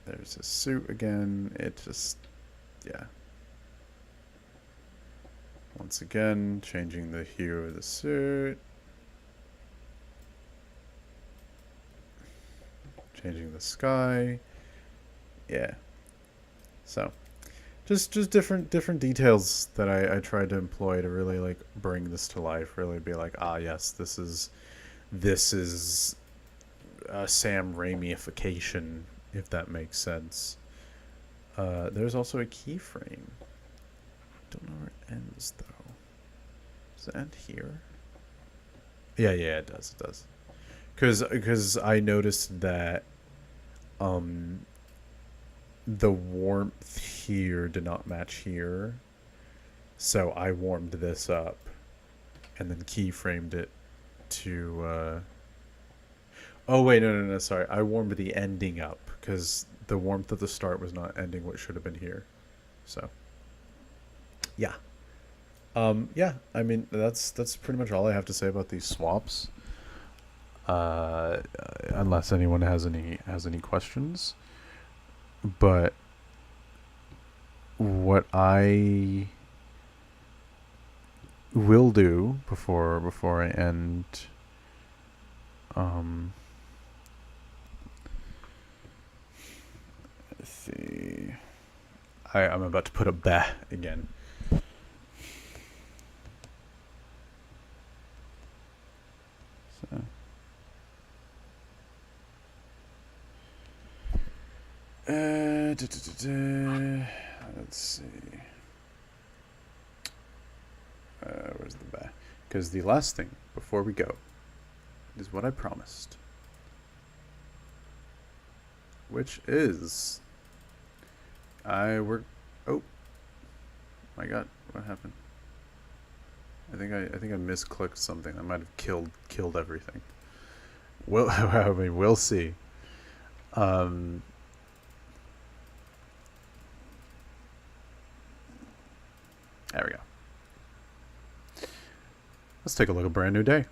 There's his suit again. It just, yeah. Once again, changing the hue of the suit. Changing the sky. Yeah. So, just different details that I tried to employ to really like bring this to life. Really be like, ah, yes, this is a Sam Raimi-ification, if that makes sense. There's also a keyframe. Don't know where it ends though. Does it end here? Yeah, it does. It does. Because I noticed that the warmth here did not match here, so I warmed this up and then keyframed it to. Oh wait, no, sorry. I warmed the ending up because the warmth at the start was not ending what should have been here. So, yeah. Yeah. I mean, that's pretty much all I have to say about these swaps. Unless anyone has any questions. But what I will do before I end, let's see. I'm about to put a bah again. So. Let's see. Where's the back? Because the last thing before we go is what I promised, which is oh my god, what happened? I think I misclicked something. I might have killed everything. Well, I mean, we'll see. There we go. Let's take a look at Brand New Day.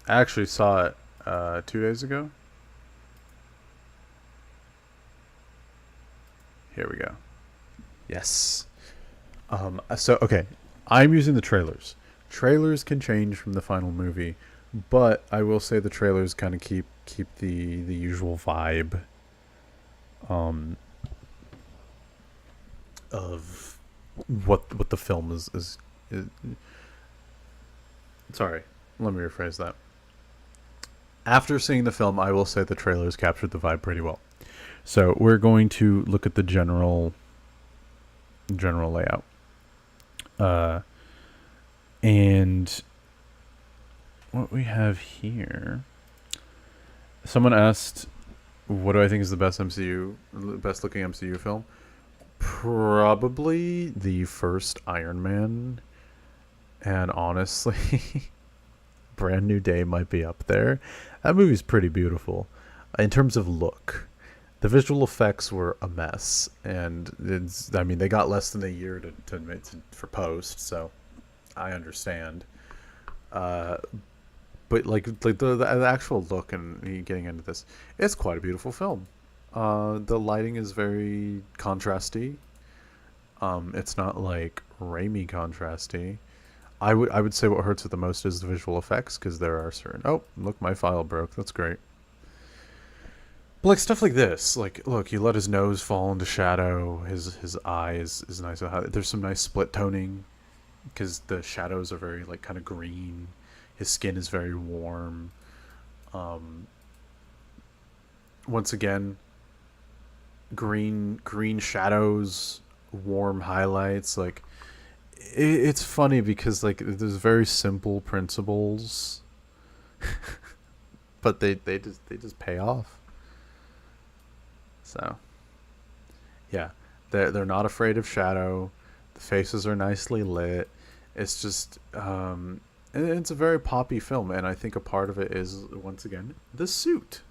I actually saw it 2 days ago. Here we go. Yes. So, okay. I'm using the trailers. Trailers can change from the final movie, but I will say the trailers kind of keep the usual vibe of what the film is. Sorry, let me rephrase that. After seeing the film, I will say the trailers captured the vibe pretty well. So we're going to look at the general layout. And what we have here. Someone asked, what do I think is the best looking MCU film? Probably the first Iron Man. And honestly, Brand New Day might be up there. That movie's pretty beautiful. In terms of look, the visual effects were a mess. And they got less than a year to for post, so I understand. But like the actual look and getting into this, it's quite a beautiful film. The lighting is very contrasty. It's not like Raimi contrasty. I would say what hurts it the most is the visual effects, because there are certain. Oh, look, my file broke. That's great. But like stuff like this, like look, he let his nose fall into shadow. His eyes is nice. There's some nice split toning, because the shadows are very like kind of green. His skin is very warm. Um, Once again, green shadows, warm highlights. Like it's funny because like there's very simple principles, but they just pay off. So yeah, they're not afraid of shadow. The faces are nicely lit. It's just and it's a very poppy film, and I think a part of it is once again the suit.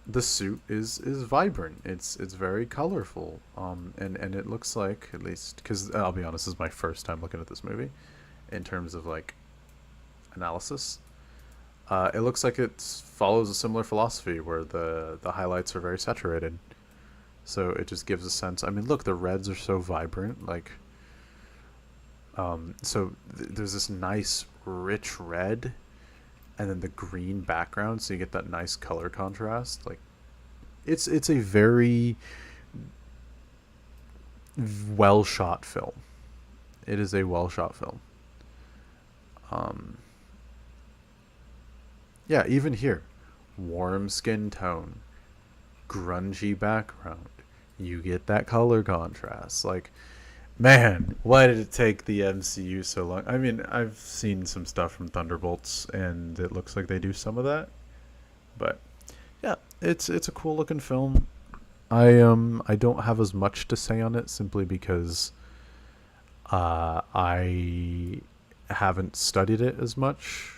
The suit is vibrant. It's very colorful. And it looks like, at least because I'll be honest, this is my first time looking at this movie, in terms of like analysis. It looks like it follows a similar philosophy where the highlights are very saturated. So it just gives a sense. I mean, look, the reds are so vibrant. Like, there's this nice rich red, and then the green background, so you get that nice color contrast. Like, it's a very well shot film. It is a well shot film. Um, yeah, even here, warm skin tone, grungy background. You get that color contrast. Like, man, why did it take the MCU so long? I mean, I've seen some stuff from Thunderbolts, and it looks like they do some of that. But yeah, it's a cool looking film. I don't have as much to say on it, simply because I haven't studied it as much.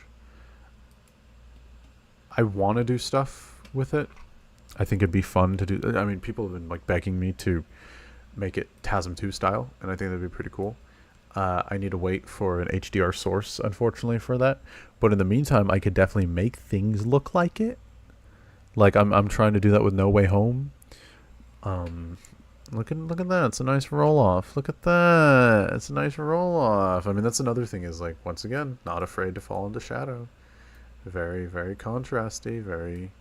I want to do stuff with it. I think it'd be fun to do. I mean, people have been like begging me to make it TASM 2 style, and I think that'd be pretty cool. I need to wait for an HDR source, unfortunately, for that. But in the meantime, I could definitely make things look like it. Like I'm trying to do that with No Way Home. Um, look at that. It's a nice roll off. Look at that. It's a nice roll off. I mean, that's another thing, is like, once again, not afraid to fall into shadow. Very, very contrasty. Very,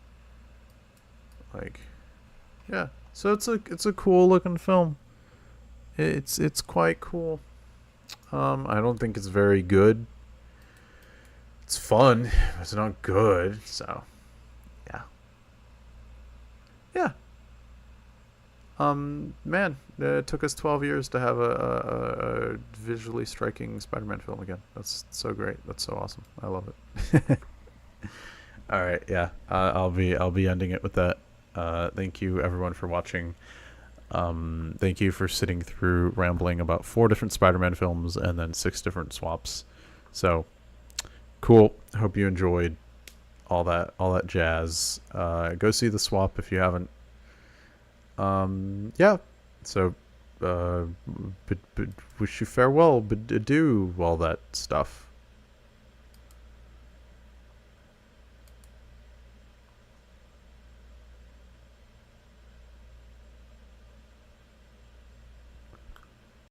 like, yeah. So it's a cool looking film. It's quite cool. I don't think it's very good. It's fun, but it's not good. So yeah, yeah. Man, it took us 12 years to have a visually striking Spider-Man film again. That's so great. That's so awesome. I love it. All right, yeah. I'll be ending it with that. Thank you everyone for watching. Thank you for sitting through rambling about 4 different Spider-Man films and then 6 different swaps. So cool. Hope you enjoyed all that jazz. Go see the swap if you haven't. Yeah. So, but wish you farewell, but adieu, all that stuff.